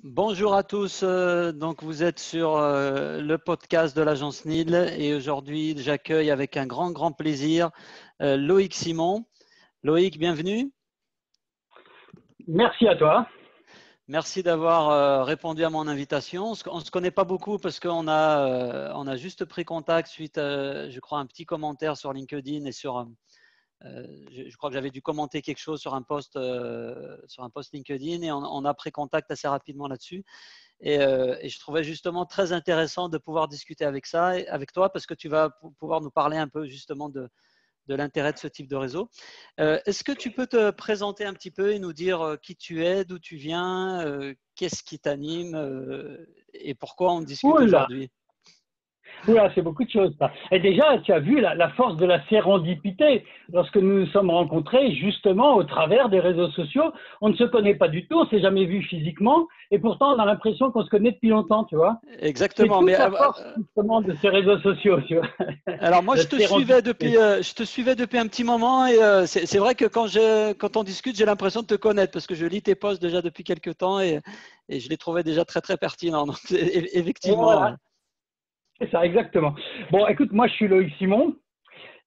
Bonjour à tous, donc vous êtes sur le podcast de l'agence NIL et aujourd'hui j'accueille avec un grand plaisir Loïc Simon. Loïc, bienvenue. Merci à toi. Merci d'avoir répondu à mon invitation. On ne se connaît pas beaucoup parce qu'on a juste pris contact suite à, je crois, un petit commentaire sur LinkedIn et sur… je crois que j'avais dû commenter quelque chose sur un post LinkedIn et on a pris contact assez rapidement là-dessus. Et je trouvais justement très intéressant de pouvoir discuter avec toi parce que tu vas pouvoir nous parler un peu justement de l'intérêt de ce type de réseau. Est-ce que tu peux te présenter un petit peu et nous dire qui tu es, d'où tu viens, qu'est-ce qui t'anime et pourquoi on discute aujourd'hui? Oula, c'est beaucoup de choses. Ça. Et déjà, tu as vu la force de la sérendipité lorsque nous nous sommes rencontrés justement au travers des réseaux sociaux. On ne se connaît pas du tout, on ne s'est jamais vu physiquement, et pourtant on a l'impression qu'on se connaît depuis longtemps, tu vois. Exactement. C'est toute la force justement de ces réseaux sociaux, tu vois. Alors moi, je te suivais depuis un petit moment et c'est vrai que quand on discute, j'ai l'impression de te connaître parce que je lis tes posts déjà depuis quelques temps et je les trouvais déjà très pertinents. Donc effectivement. Voilà. C'est ça, exactement. Bon, écoute, moi, je suis Loïc Simon.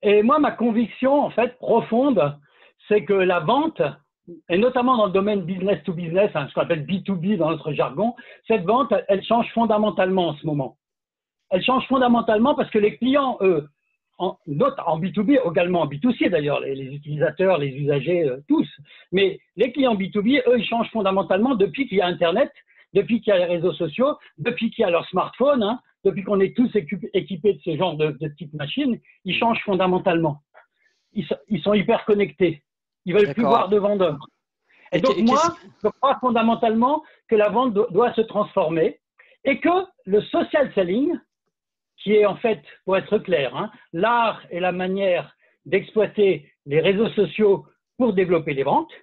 Et moi, ma conviction, en fait, profonde, c'est que la vente, et notamment dans le domaine business to business, ce qu'on appelle B2B dans notre jargon, cette vente, elle change fondamentalement en ce moment. Elle change fondamentalement parce que les clients, eux, en B2B, également en B2C d'ailleurs, les utilisateurs, les usagers, tous. Mais les clients B2B, eux, ils changent fondamentalement depuis qu'il y a Internet, depuis qu'il y a les réseaux sociaux, depuis qu'il y a leur smartphone, hein, depuis qu'on est tous équipés de ce genre de petites machines, ils changent fondamentalement. Ils sont hyper connectés. Ils veulent plus voir de vendeurs. Et donc moi, je crois fondamentalement que la vente doit se transformer et que le social selling, qui est en fait, pour être clair, hein, l'art et la manière d'exploiter les réseaux sociaux pour développer les ventes,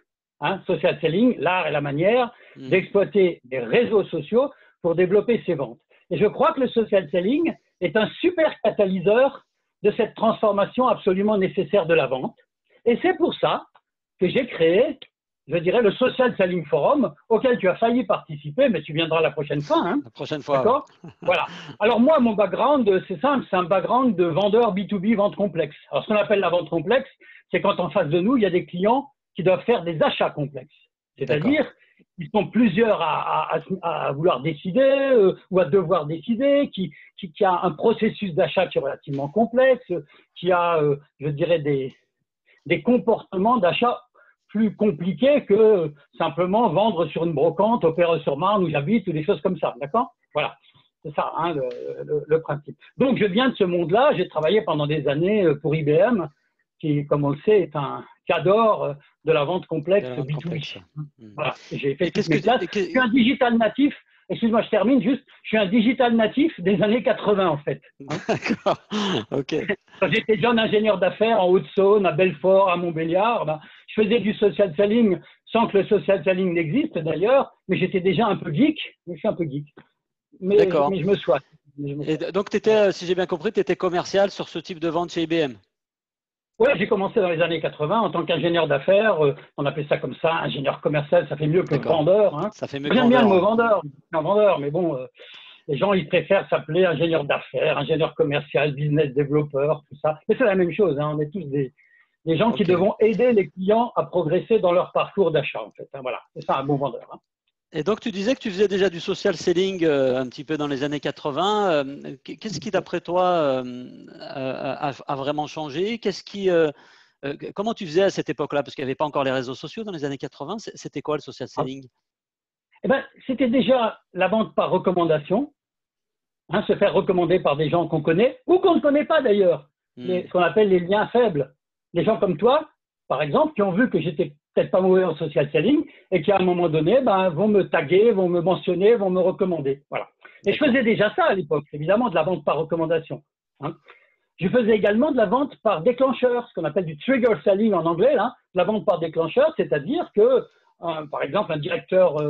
hein, social selling, l'art et la manière d'exploiter les réseaux sociaux pour développer ses ventes. Et je crois que le social selling est un super catalyseur de cette transformation absolument nécessaire de la vente. Et c'est pour ça que j'ai créé, je dirais, le Social Selling Forum, auquel tu as failli participer, mais tu viendras la prochaine fois. Hein. La prochaine fois. D'accord. Voilà. Alors moi, mon background, c'est simple, c'est un background de vendeur B2B, vente complexe. Alors ce qu'on appelle la vente complexe, c'est quand en face de nous, il y a des clients qui doivent faire des achats complexes. C'est-à-dire, ils sont plusieurs à vouloir décider ou à devoir décider, qui a un processus d'achat qui est relativement complexe, qui a, je dirais, des comportements d'achat plus compliqués que simplement vendre sur une brocante au Perreux-sur-Marne où j'habite ou des choses comme ça, d'accord? Voilà, c'est ça hein, le principe. Donc je viens de ce monde-là, j'ai travaillé pendant des années pour IBM, qui, comme on le sait, est un cadre de la vente complexe B2B. Voilà, j'ai fait toutes mes classes. Je suis un digital natif. Excuse-moi, je termine juste. Je suis un digital natif des années 80 en fait. D'accord. Ok. Quand j'étais jeune ingénieur d'affaires en Haute-Saône, à Belfort, à Montbéliard, ben, je faisais du social selling sans que le social selling n'existe d'ailleurs, mais j'étais déjà un peu geek. Je suis un peu geek. Mais je me soigne. Et donc, si j'ai bien compris, tu étais commercial sur ce type de vente chez IBM. Oui, j'ai commencé dans les années 80 en tant qu'ingénieur d'affaires. On appelait ça comme ça, ingénieur commercial, ça fait mieux que vendeur. Hein. Ça fait mieux que J'aime bien le mot vendeur, un vendeur, mais bon, les gens, ils préfèrent s'appeler ingénieur d'affaires, ingénieur commercial, business développeur, tout ça. Mais c'est la même chose, hein. On est tous des gens qui devront aider les clients à progresser dans leur parcours d'achat, en fait. Hein, voilà, c'est ça un bon vendeur. Hein. Et donc, tu disais que tu faisais déjà du social selling un petit peu dans les années 80. Qu'est-ce qui, d'après toi, a vraiment changé? Comment tu faisais à cette époque-là? Parce qu'il n'y avait pas encore les réseaux sociaux dans les années 80. C'était quoi le social selling? Eh ben, c'était déjà la vente par recommandation, hein, se faire recommander par des gens qu'on connaît ou qu'on ne connaît pas d'ailleurs, ce qu'on appelle les liens faibles. Des gens comme toi, par exemple, qui ont vu que j'étais peut-être pas mauvais en social selling et qui à un moment donné vont me taguer, vont me mentionner, vont me recommander. Voilà. Et je faisais déjà ça à l'époque, évidemment, de la vente par recommandation. Hein. Je faisais également de la vente par déclencheur, ce qu'on appelle du trigger selling en anglais, là, de la vente par déclencheur, c'est-à-dire que, par exemple, un directeur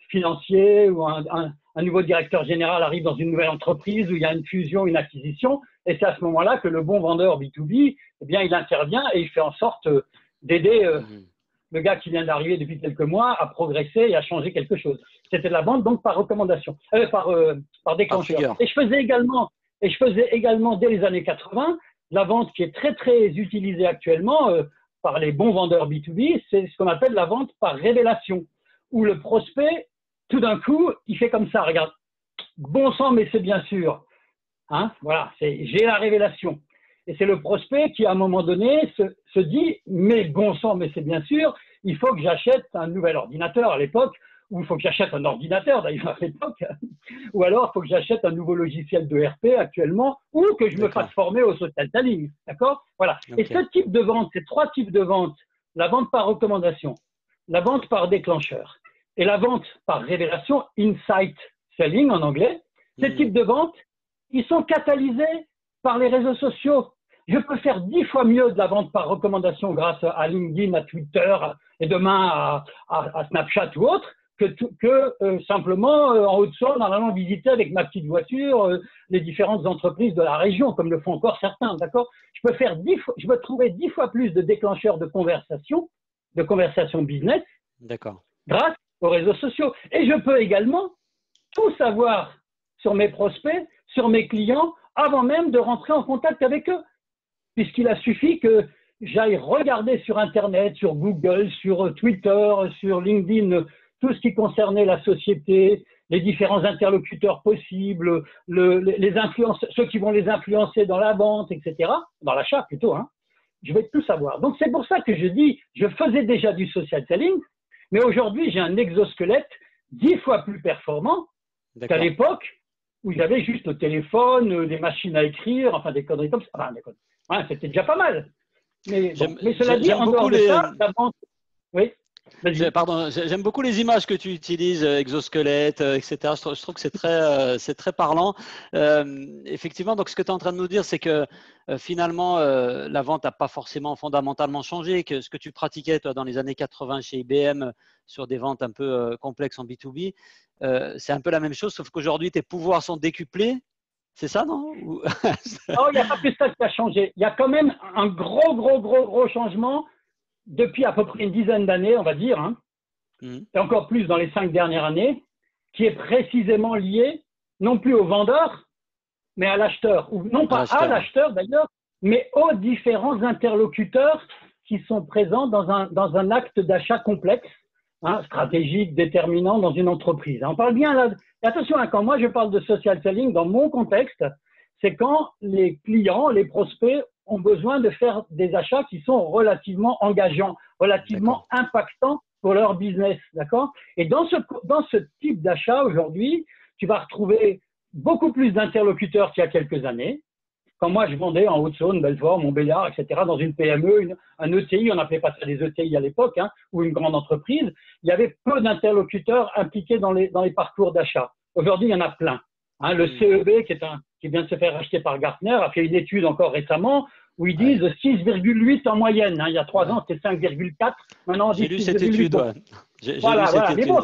financier ou un nouveau directeur général arrive dans une nouvelle entreprise où il y a une fusion, une acquisition, et c'est à ce moment-là que le bon vendeur B2B, eh bien, il intervient et il fait en sorte d'aider le gars qui vient d'arriver depuis quelques mois a progressé et a changé quelque chose. C'était de la vente donc par recommandation, par déclencheur. Et je faisais également dès les années 80 la vente qui est très très utilisée actuellement par les bons vendeurs B2B, c'est ce qu'on appelle la vente par révélation, où le prospect, tout d'un coup, il fait comme ça, regarde, bon sang, mais c'est bien sûr. Hein, voilà, j'ai la révélation. Et c'est le prospect qui, à un moment donné, se dit, mais bon sang, mais c'est bien sûr, il faut que j'achète un nouvel ordinateur à l'époque, ou il faut que j'achète un ordinateur d'ailleurs à l'époque, ou alors il faut que j'achète un nouveau logiciel de RP actuellement, ou que je me fasse former au social selling. D'accord? Voilà. Okay. Et ce type de vente, ces trois types de vente, la vente par recommandation, la vente par déclencheur et la vente par révélation, insight selling en anglais, ces types de vente, ils sont catalysés par les réseaux sociaux. Je peux faire 10 fois mieux de la vente par recommandation grâce à LinkedIn, à Twitter et demain à Snapchat ou autre que simplement en Haute-Saône en allant visiter avec ma petite voiture les différentes entreprises de la région, comme le font encore certains. D'accord ? Je peux trouver 10 fois plus de déclencheurs de conversation business grâce aux réseaux sociaux. Et je peux également tout savoir sur mes prospects, sur mes clients, avant même de rentrer en contact avec eux. Puisqu'il a suffi que j'aille regarder sur Internet, sur Google, sur Twitter, sur LinkedIn, tout ce qui concernait la société, les différents interlocuteurs possibles, les influences, ceux qui vont les influencer dans la vente, etc., dans l'achat plutôt, hein. Je vais tout savoir. Donc c'est pour ça que je dis, je faisais déjà du social selling, mais aujourd'hui j'ai un exosquelette 10 fois plus performant qu'à l'époque où j'avais juste le téléphone, des machines à écrire, enfin des conneries comme ça. Enfin, des conneries. Ouais, c'était déjà pas mal. Mais cela dit, en dehors de ça, la vente… Oui. J'aime beaucoup les images que tu utilises, exosquelette, etc. Je trouve que c'est très parlant. Effectivement, donc ce que tu es en train de nous dire, c'est que finalement, la vente n'a pas forcément fondamentalement changé, que ce que tu pratiquais toi, dans les années 80 chez IBM sur des ventes un peu complexes en B2B, c'est un peu la même chose, sauf qu'aujourd'hui, tes pouvoirs sont décuplés. C'est ça, non? Non, il n'y a pas que ça qui a changé. Il y a quand même un gros changement depuis à peu près une dizaine d'années, on va dire, hein, et encore plus dans les 5 dernières années, qui est précisément lié non plus au vendeur, mais à l'acheteur, ou non pas à l'acheteur d'ailleurs, mais aux différents interlocuteurs qui sont présents dans un acte d'achat complexe, hein, stratégique, déterminant dans une entreprise. On parle bien là. Attention, hein, quand moi je parle de social selling, dans mon contexte, c'est quand les clients, les prospects ont besoin de faire des achats qui sont relativement engageants, relativement impactants pour leur business, d'accord? Et dans ce type d'achat aujourd'hui, tu vas retrouver beaucoup plus d'interlocuteurs qu'il y a quelques années. Quand moi je vendais en Haute-Saône, Belfort, Montbéliard, etc., dans une PME, un ETI, on n'appelait pas ça des ETI à l'époque, hein, ou une grande entreprise, il y avait peu d'interlocuteurs impliqués dans les parcours d'achat. Aujourd'hui, il y en a plein. Hein, le CEB, qui vient de se faire acheter par Gartner, a fait une étude encore récemment où ils disent 6,8 en moyenne. Hein. Il y a 3 ans, c'était 5,4. Maintenant, on dit 6,8. J'ai lu cette étude. Bon. Voilà. Mais bon,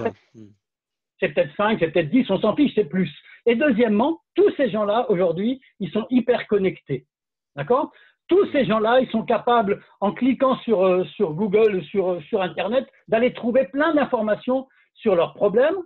c'est peut-être 5, c'est peut-être 10, on s'en fiche, c'est plus. Et deuxièmement, tous ces gens-là, aujourd'hui, ils sont hyper connectés. D'accord? Tous ces gens-là, ils sont capables, en cliquant sur Google, sur Internet, d'aller trouver plein d'informations sur leurs problèmes,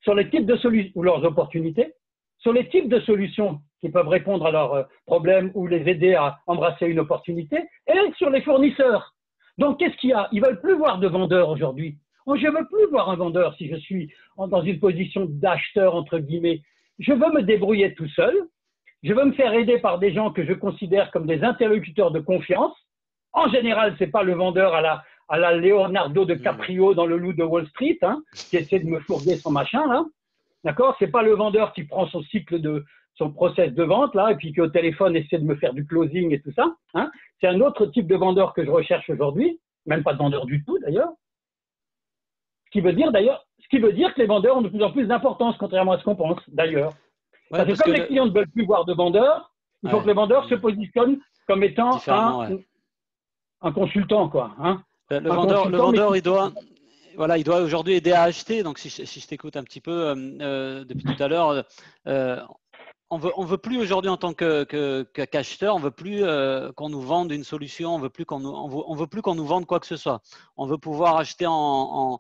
sur les types de solutions ou leurs opportunités, sur les types de solutions qui peuvent répondre à leurs problèmes ou les aider à embrasser une opportunité, et sur les fournisseurs. Donc, qu'est-ce qu'il y a? Ils ne veulent plus voir de vendeurs aujourd'hui. Je ne veux plus voir un vendeur si je suis dans une position d'acheteur, entre guillemets. Je veux me débrouiller tout seul. Je veux me faire aider par des gens que je considère comme des interlocuteurs de confiance. En général, ce n'est pas le vendeur à la Leonardo DiCaprio dans Le Loup de Wall Street, hein, qui essaie de me fourguer son machin, là. D'accord? Ce n'est pas le vendeur qui prend son cycle son process de vente, là, et puis qui au téléphone essaie de me faire du closing et tout ça. Hein. C'est un autre type de vendeur que je recherche aujourd'hui, même pas de vendeur du tout d'ailleurs. Ce qui veut dire que les vendeurs ont de plus en plus d'importance, contrairement à ce qu'on pense d'ailleurs. Ouais, parce que comme les clients ne veulent plus voir de vendeurs, il faut que le vendeur se positionne comme étant un consultant, quoi. Hein. Le vendeur, il doit aujourd'hui aider à acheter. Donc, si je t'écoute un petit peu depuis tout à l'heure, on veut plus aujourd'hui en tant qu'acheteur, on veut plus qu'on nous vende une solution, on veut plus qu'on nous vende quoi que ce soit. On veut pouvoir acheter en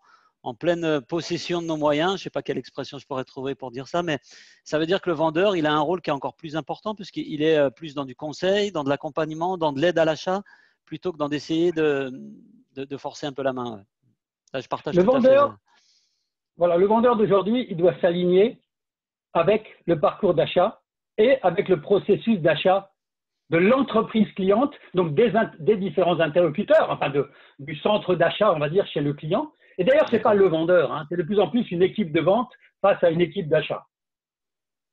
pleine possession de nos moyens. Je ne sais pas quelle expression je pourrais trouver pour dire ça, mais ça veut dire que le vendeur, il a un rôle qui est encore plus important puisqu'il est plus dans du conseil, dans de l'accompagnement, dans de l'aide à l'achat, plutôt que d'essayer de forcer un peu la main. Là, je partage tout à fait. Voilà, le vendeur d'aujourd'hui, il doit s'aligner avec le parcours d'achat et avec le processus d'achat de l'entreprise cliente, donc des différents interlocuteurs, enfin du centre d'achat, on va dire, chez le client. Et d'ailleurs, ce n'est pas le vendeur, hein, c'est de plus en plus une équipe de vente face à une équipe d'achat.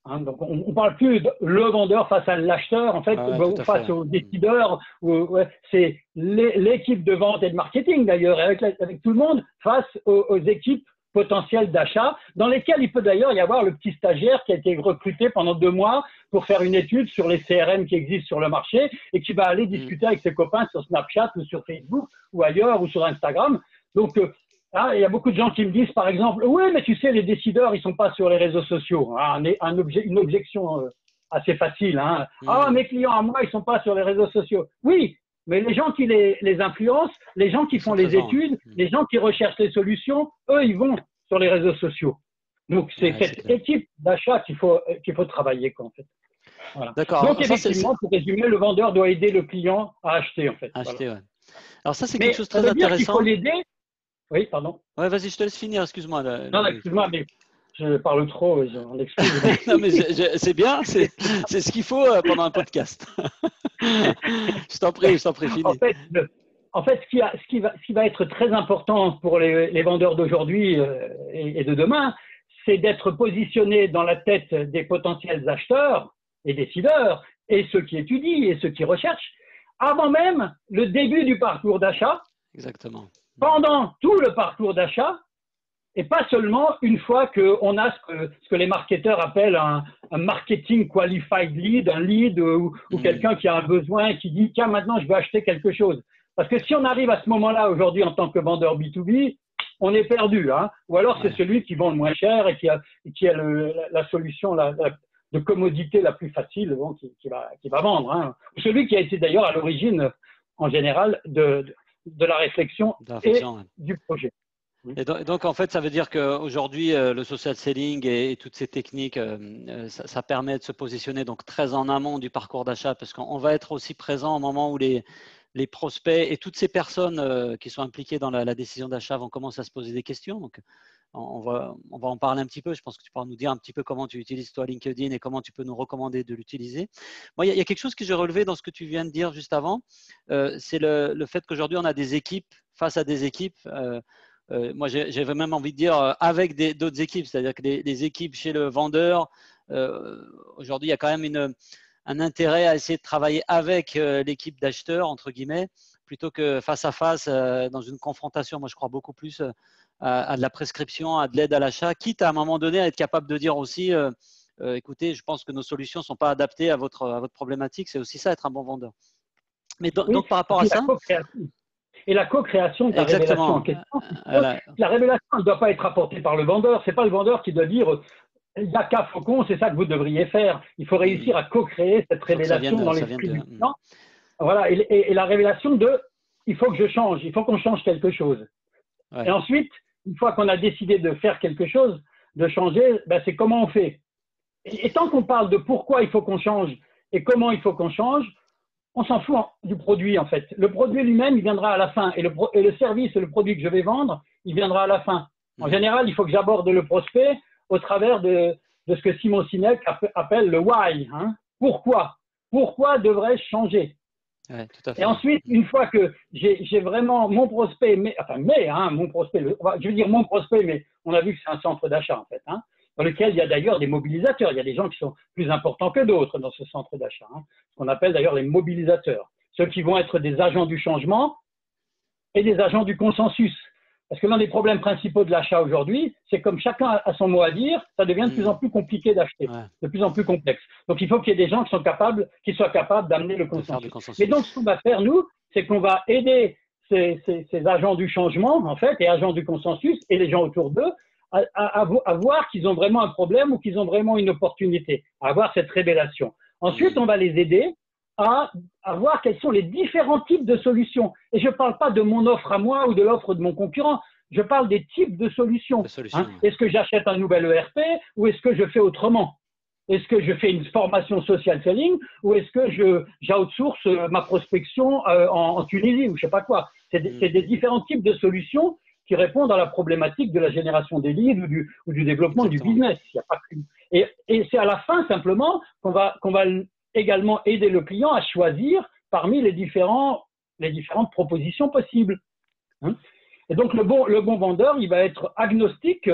Hein, donc, on ne parle plus de le vendeur face à l'acheteur, en fait, face aux décideurs. C'est l'équipe de vente et de marketing, d'ailleurs, avec tout le monde, face aux équipes potentielles d'achat, dans lesquelles il peut d'ailleurs y avoir le petit stagiaire qui a été recruté pendant 2 mois pour faire une étude sur les CRM qui existent sur le marché et qui va aller discuter avec ses copains sur Snapchat ou sur Facebook ou ailleurs ou sur Instagram. Donc, il y a beaucoup de gens qui me disent, par exemple, oui, mais tu sais, les décideurs, ils sont pas sur les réseaux sociaux. Une objection assez facile. Hein. Ah, mes clients à moi, ils sont pas sur les réseaux sociaux. Oui, mais les gens qui les influencent, les gens qui font les études, les gens qui recherchent les solutions, eux, ils vont sur les réseaux sociaux. Donc, c'est cette équipe d'achat qu'il faut travailler, quoi, en fait. Voilà. D'accord. Donc, effectivement, pour résumer, le vendeur doit aider le client à acheter, en fait. Acheter, voilà. Alors, ça, c'est quelque chose de très intéressant. Il faut l'aider. Oui, pardon. Ouais, vas-y, je te laisse finir, excuse-moi. Non, excuse-moi, mais je parle trop, j'en excuse. Non, mais c'est bien, c'est ce qu'il faut pendant un podcast. Je t'en prie, finis. En fait, ce qui va être très important pour les vendeurs d'aujourd'hui et de demain, c'est d'être positionné dans la tête des potentiels acheteurs et décideurs et ceux qui étudient et ceux qui recherchent avant même le début du parcours d'achat. Exactement. Pendant tout le parcours d'achat et pas seulement une fois qu'on a ce que les marketeurs appellent un marketing qualified lead, un lead ou quelqu'un qui a un besoin et qui dit tiens, maintenant je veux acheter quelque chose. Parce que si on arrive à ce moment-là aujourd'hui en tant que vendeur B2B, on est perdu. Hein. Ou alors c'est celui qui vend le moins cher et qui a la solution de commodité la plus facile qui va vendre. Hein. Ou celui qui a été d'ailleurs à l'origine en général de la réflexion et du projet. Et donc, en fait, ça veut dire qu'aujourd'hui, le social selling et toutes ces techniques, ça permet de se positionner donc très en amont du parcours d'achat parce qu'on va être aussi présent au moment où les prospects et toutes ces personnes qui sont impliquées dans la décision d'achat vont commencer à se poser des questions. Donc, on va en parler un petit peu. Je pense que tu pourras nous dire un petit peu comment tu utilises toi LinkedIn et comment tu peux nous recommander de l'utiliser. Moi, il y a quelque chose que j'ai relevé dans ce que tu viens de dire juste avant. C'est le fait qu'aujourd'hui, on a des équipes face à des équipes. Moi, j'avais même envie de dire avec d'autres équipes. C'est-à-dire que les équipes chez le vendeur, aujourd'hui, il y a quand même un intérêt à essayer de travailler avec l'équipe d'acheteurs, entre guillemets, plutôt que face à face dans une confrontation. Moi, je crois beaucoup plus à de la prescription, à de l'aide à l'achat, quitte à un moment donné à être capable de dire aussi écoutez, je pense que nos solutions ne sont pas adaptées à votre problématique. C'est aussi ça, être un bon vendeur. Mais donc, par rapport à ça… Et la co-création de la révélation en question. La révélation ne doit pas être apportée par le vendeur. Ce n'est pas le vendeur qui doit dire il n'y a qu'à Faucon, c'est ça que vous devriez faire. Il faut réussir à co-créer cette révélation dans l'esprit du client. Voilà, et la révélation il faut que je change, il faut qu'on change quelque chose. Ouais. Et ensuite, une fois qu'on a décidé de faire quelque chose, de changer, c'est comment on fait. Et tant qu'on parle de pourquoi il faut qu'on change et comment il faut qu'on change, on s'en fout du produit en fait. Le produit lui-même, il viendra à la fin. Et le service et le produit que je vais vendre, il viendra à la fin. En général, il faut que j'aborde le prospect au travers de ce que Simon Sinek appelle le why. Hein. Pourquoi devrais-je changer? Ouais, tout à fait. Et ensuite, une fois que j'ai vraiment mon prospect, mon prospect, je veux dire mon prospect, mais on a vu que c'est un centre d'achat en fait, hein, dans lequel il y a d'ailleurs des mobilisateurs. Il y a des gens qui sont plus importants que d'autres dans ce centre d'achat, hein, ce qu'on appelle d'ailleurs les mobilisateurs. Ceux qui vont être des agents du changement et des agents du consensus. Parce que l'un des problèmes principaux de l'achat aujourd'hui, c'est comme chacun a son mot à dire, ça devient de plus en plus compliqué d'acheter, de plus en plus complexe. Donc, il faut qu'il y ait des gens qui soient capables d'amener le consensus. Et donc, ce qu'on va faire, nous, c'est qu'on va aider ces agents du changement, en fait, et agents du consensus, et les gens autour d'eux, à voir qu'ils ont vraiment un problème ou qu'ils ont vraiment une opportunité, à avoir cette révélation. Ensuite, on va les aider à voir quels sont les différents types de solutions. Et je ne parle pas de mon offre à moi ou de l'offre de mon concurrent, je parle des types de solutions. Hein. Est-ce que j'achète un nouvel ERP ou est-ce que je fais autrement? Est-ce que je fais une formation social selling ou est-ce que j'outsource ma prospection en Tunisie ou je ne sais pas quoi? C'est des différents types de solutions qui répondent à la problématique de la génération des leads ou du développement du business. Il y a pas que... Et c'est à la fin simplement qu'on va également aider le client à choisir parmi les différentes propositions possibles. Hein. Et donc, le bon vendeur, il va être agnostique,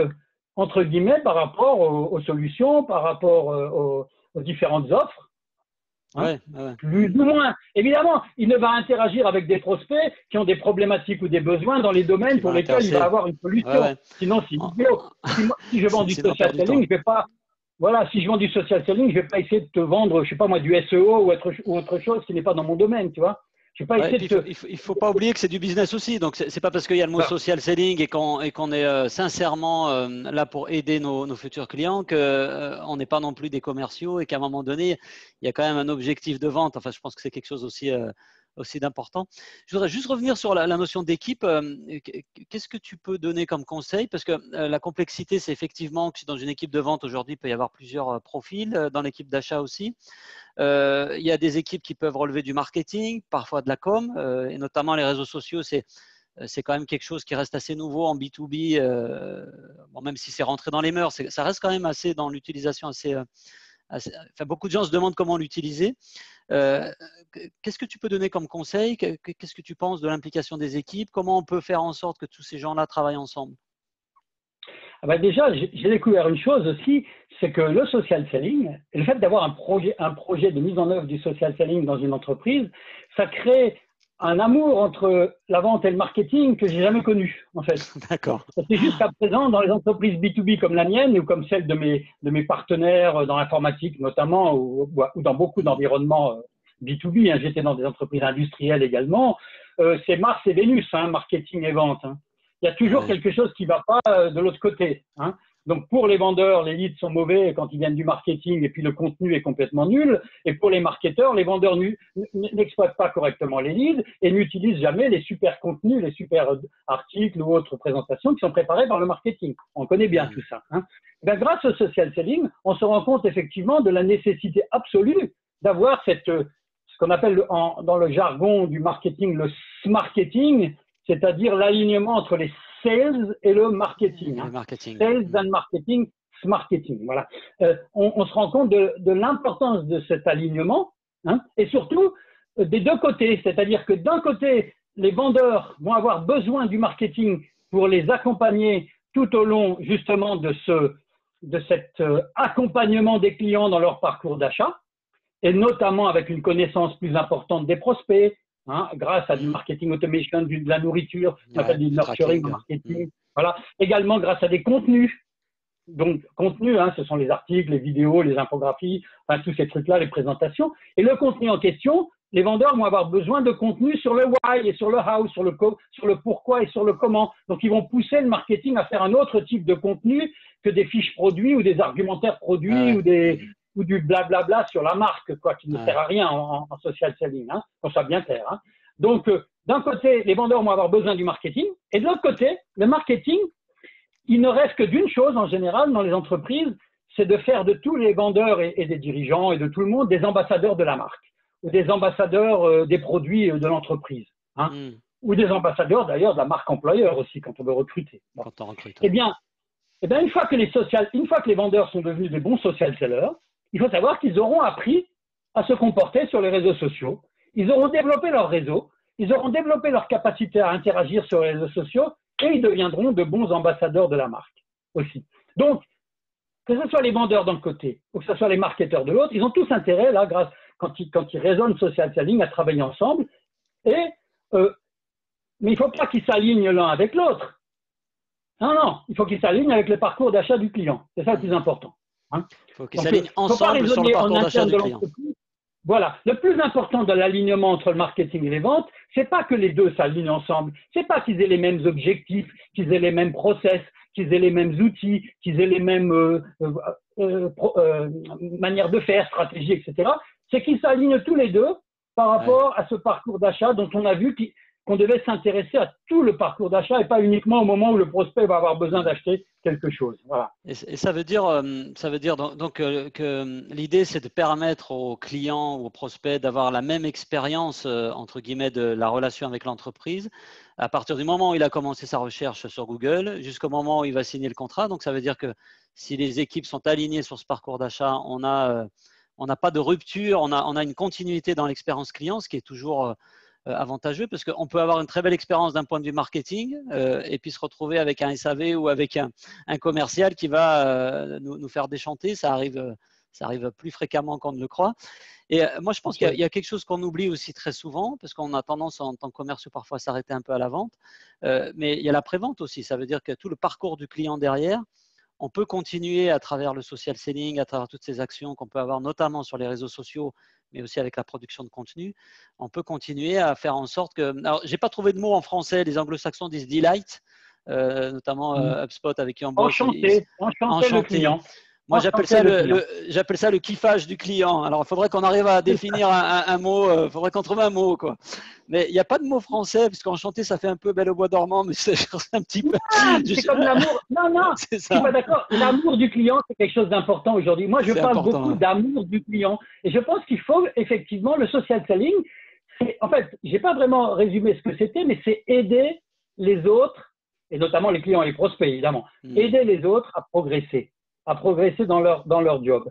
entre guillemets, par rapport aux solutions, par rapport aux différentes offres. Hein. Ouais. Plus ou moins. Évidemment, il ne va interagir avec des prospects qui ont des problématiques ou des besoins dans les domaines pour lesquels il va avoir une solution. Ouais. Sinon, si je vends du social selling, je vais pas... Voilà, si je vends du social selling, je ne vais pas essayer de te vendre, je sais pas moi, du SEO ou autre chose qui n'est pas dans mon domaine, tu vois. Il ne faut pas oublier que c'est du business aussi. Donc, ce n'est pas parce qu'il y a le mot social selling et qu'on est sincèrement là pour aider nos futurs clients qu'on n'est pas non plus des commerciaux et qu'à un moment donné, il y a quand même un objectif de vente. Enfin, je pense que c'est quelque chose aussi d'important. Je voudrais juste revenir sur la notion d'équipe. Qu'est-ce que tu peux donner comme conseil? Parce que la complexité, c'est effectivement que dans une équipe de vente aujourd'hui, il peut y avoir plusieurs profils, dans l'équipe d'achat aussi. Il y a des équipes qui peuvent relever du marketing, parfois de la com, et notamment les réseaux sociaux, c'est quand même quelque chose qui reste assez nouveau en B2B, bon, même si c'est rentré dans les mœurs, ça reste quand même assez dans l'utilisation enfin, beaucoup de gens se demandent comment l'utiliser. Qu'est-ce que tu peux donner comme conseil? Qu'est-ce que tu penses de l'implication des équipes? Comment on peut faire en sorte que tous ces gens-là travaillent ensemble? Ah ben déjà, j'ai découvert une chose aussi, c'est que le social selling, le fait d'avoir un projet de mise en œuvre du social selling dans une entreprise, ça crée un amour entre la vente et le marketing que j'ai jamais connu, en fait. D'accord. C'est jusqu'à présent, dans les entreprises B2B comme la mienne ou comme celle de mes partenaires dans l'informatique notamment, ou dans beaucoup d'environnements B2B, hein, j'étais dans des entreprises industrielles également, c'est Mars et Vénus, hein, marketing et vente. Hein. Il y a toujours quelque chose qui ne va pas de l'autre côté. Hein. Donc, pour les vendeurs, les leads sont mauvais quand ils viennent du marketing et puis le contenu est complètement nul. Et pour les marketeurs, les vendeurs n'exploitent pas correctement les leads et n'utilisent jamais les super contenus, les super articles ou autres présentations qui sont préparés par le marketing. On connaît bien tout ça. Hein. Ben, grâce au social selling, on se rend compte effectivement de la nécessité absolue d'avoir ce qu'on appelle dans le jargon du marketing le smarketing, c'est-à-dire l'alignement entre les sales et le marketing. Hein. Sales and marketing, smarketing. Voilà. On se rend compte de l'importance de cet alignement, hein, et surtout des deux côtés. C'est-à-dire que d'un côté, les vendeurs vont avoir besoin du marketing pour les accompagner tout au long justement de cet accompagnement des clients dans leur parcours d'achat, et notamment avec une connaissance plus importante des prospects, hein, grâce à du marketing automation, de la nourriture, du nurturing marketing. Voilà. Également grâce à des contenus. Donc, contenus, hein, ce sont les articles, les vidéos, les infographies, enfin, tous ces trucs-là, les présentations. Et le contenu en question, les vendeurs vont avoir besoin de contenu sur le why et sur le how, sur le pourquoi et sur le comment. Donc, ils vont pousser le marketing à faire un autre type de contenu que des fiches produits ou des argumentaires produits ou du blablabla sur la marque, quoi, qui ne sert à rien en social selling, hein, qu'on soit bien clair. Hein. Donc, d'un côté, les vendeurs vont avoir besoin du marketing, et de l'autre côté, le marketing, il ne reste que d'une chose en général dans les entreprises, c'est de faire de tous les vendeurs et des dirigeants et de tout le monde des ambassadeurs de la marque, ou des ambassadeurs des produits de l'entreprise, hein, ou des ambassadeurs d'ailleurs de la marque employeur aussi quand on veut recruter. Bon. Quand on recrute. Eh bien, une fois que les vendeurs sont devenus des bons social sellers, il faut savoir qu'ils auront appris à se comporter sur les réseaux sociaux. Ils auront développé leur réseau, ils auront développé leur capacité à interagir sur les réseaux sociaux et ils deviendront de bons ambassadeurs de la marque aussi. Donc, que ce soit les vendeurs d'un côté ou que ce soit les marketeurs de l'autre, ils ont tous intérêt, là, quand ils raisonnent social selling, à travailler ensemble. Mais il ne faut pas qu'ils s'alignent l'un avec l'autre. Non, il faut qu'ils s'alignent avec le parcours d'achat du client. C'est ça le plus important. Hein. Il faut qu'ils s'alignent ensemble sur le parcours d'achat du client. Voilà. Le plus important de l'alignement entre le marketing et les ventes, c'est pas que les deux s'alignent ensemble. C'est pas qu'ils aient les mêmes objectifs, qu'ils aient les mêmes process, qu'ils aient les mêmes outils, qu'ils aient les mêmes manières de faire, stratégies, etc. C'est qu'ils s'alignent tous les deux par rapport à ce parcours d'achat dont on a vu qu'on devait s'intéresser à tout le parcours d'achat et pas uniquement au moment où le prospect va avoir besoin d'acheter quelque chose. Voilà. Et ça veut dire donc, que l'idée, c'est de permettre aux clients ou aux prospects d'avoir la même expérience, entre guillemets, de la relation avec l'entreprise à partir du moment où il a commencé sa recherche sur Google jusqu'au moment où il va signer le contrat. Donc, ça veut dire que si les équipes sont alignées sur ce parcours d'achat, on n'a pas de rupture, on a une continuité dans l'expérience client, ce qui est toujours avantageux parce qu'on peut avoir une très belle expérience d'un point de vue marketing et puis se retrouver avec un SAV ou avec un commercial qui va nous faire déchanter. Ça arrive plus fréquemment qu'on ne le croit. Et moi, je pense qu'il y a quelque chose qu'on oublie aussi très souvent parce qu'on a tendance en tant que commerciaux parfois à s'arrêter un peu à la vente. Mais il y a la prévente aussi. Ça veut dire que tout le parcours du client derrière, on peut continuer à travers le social selling, à travers toutes ces actions qu'on peut avoir, notamment sur les réseaux sociaux, mais aussi avec la production de contenu. On peut continuer à faire en sorte que… Alors, je n'ai pas trouvé de mot en français. Les anglo-saxons disent delight, notamment HubSpot avec qui on bosse. Enchanté le client. Moi, j'appelle ça le kiffage du client. Alors, il faudrait qu'on arrive à définir un mot. Il faudrait qu'on trouve un mot, quoi. Mais il n'y a pas de mot français, parce qu'enchanté, ça fait un peu belle au bois dormant, mais c'est un petit peu… C'est comme l'amour. Non, je ne suis pas d'accord. L'amour du client, c'est quelque chose d'important aujourd'hui. Moi, je parle beaucoup d'amour du client. Et je pense qu'il faut effectivement le social selling. En fait, je n'ai pas vraiment résumé ce que c'était, mais c'est aider les autres, et notamment les clients et les prospects, évidemment, aider les autres à progresser dans leur job.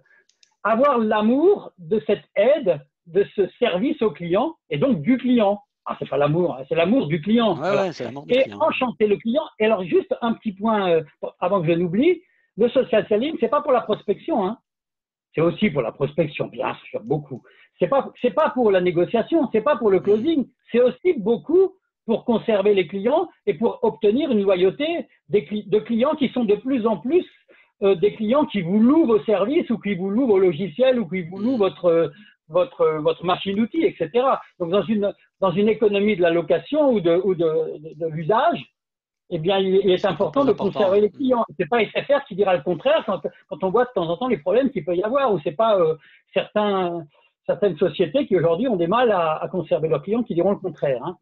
Avoir l'amour de cette aide, de ce service au client, et donc du client. Ah, c'est pas l'amour, c'est l'amour du client. Ouais, c'est l'amour du client. Enchanter le client. Et alors, juste un petit point avant que je n'oublie, le social selling, c'est pas pour la prospection, hein. C'est aussi pour la prospection, bien sûr, beaucoup. C'est pas pour la négociation, c'est pas pour le closing, c'est aussi beaucoup pour conserver les clients et pour obtenir une loyauté de clients qui sont de plus en plus des clients qui vous louent vos services ou qui vous louent vos logiciels ou qui vous louent votre machine-outil, etc. Donc, dans une économie de la location ou de l'usage, eh bien, il est important de conserver les clients. Ce n'est pas SFR qui dira le contraire quand on voit de temps en temps les problèmes qu'il peut y avoir, ou ce n'est pas certaines sociétés qui aujourd'hui ont des mal à conserver leurs clients qui diront le contraire. Hein,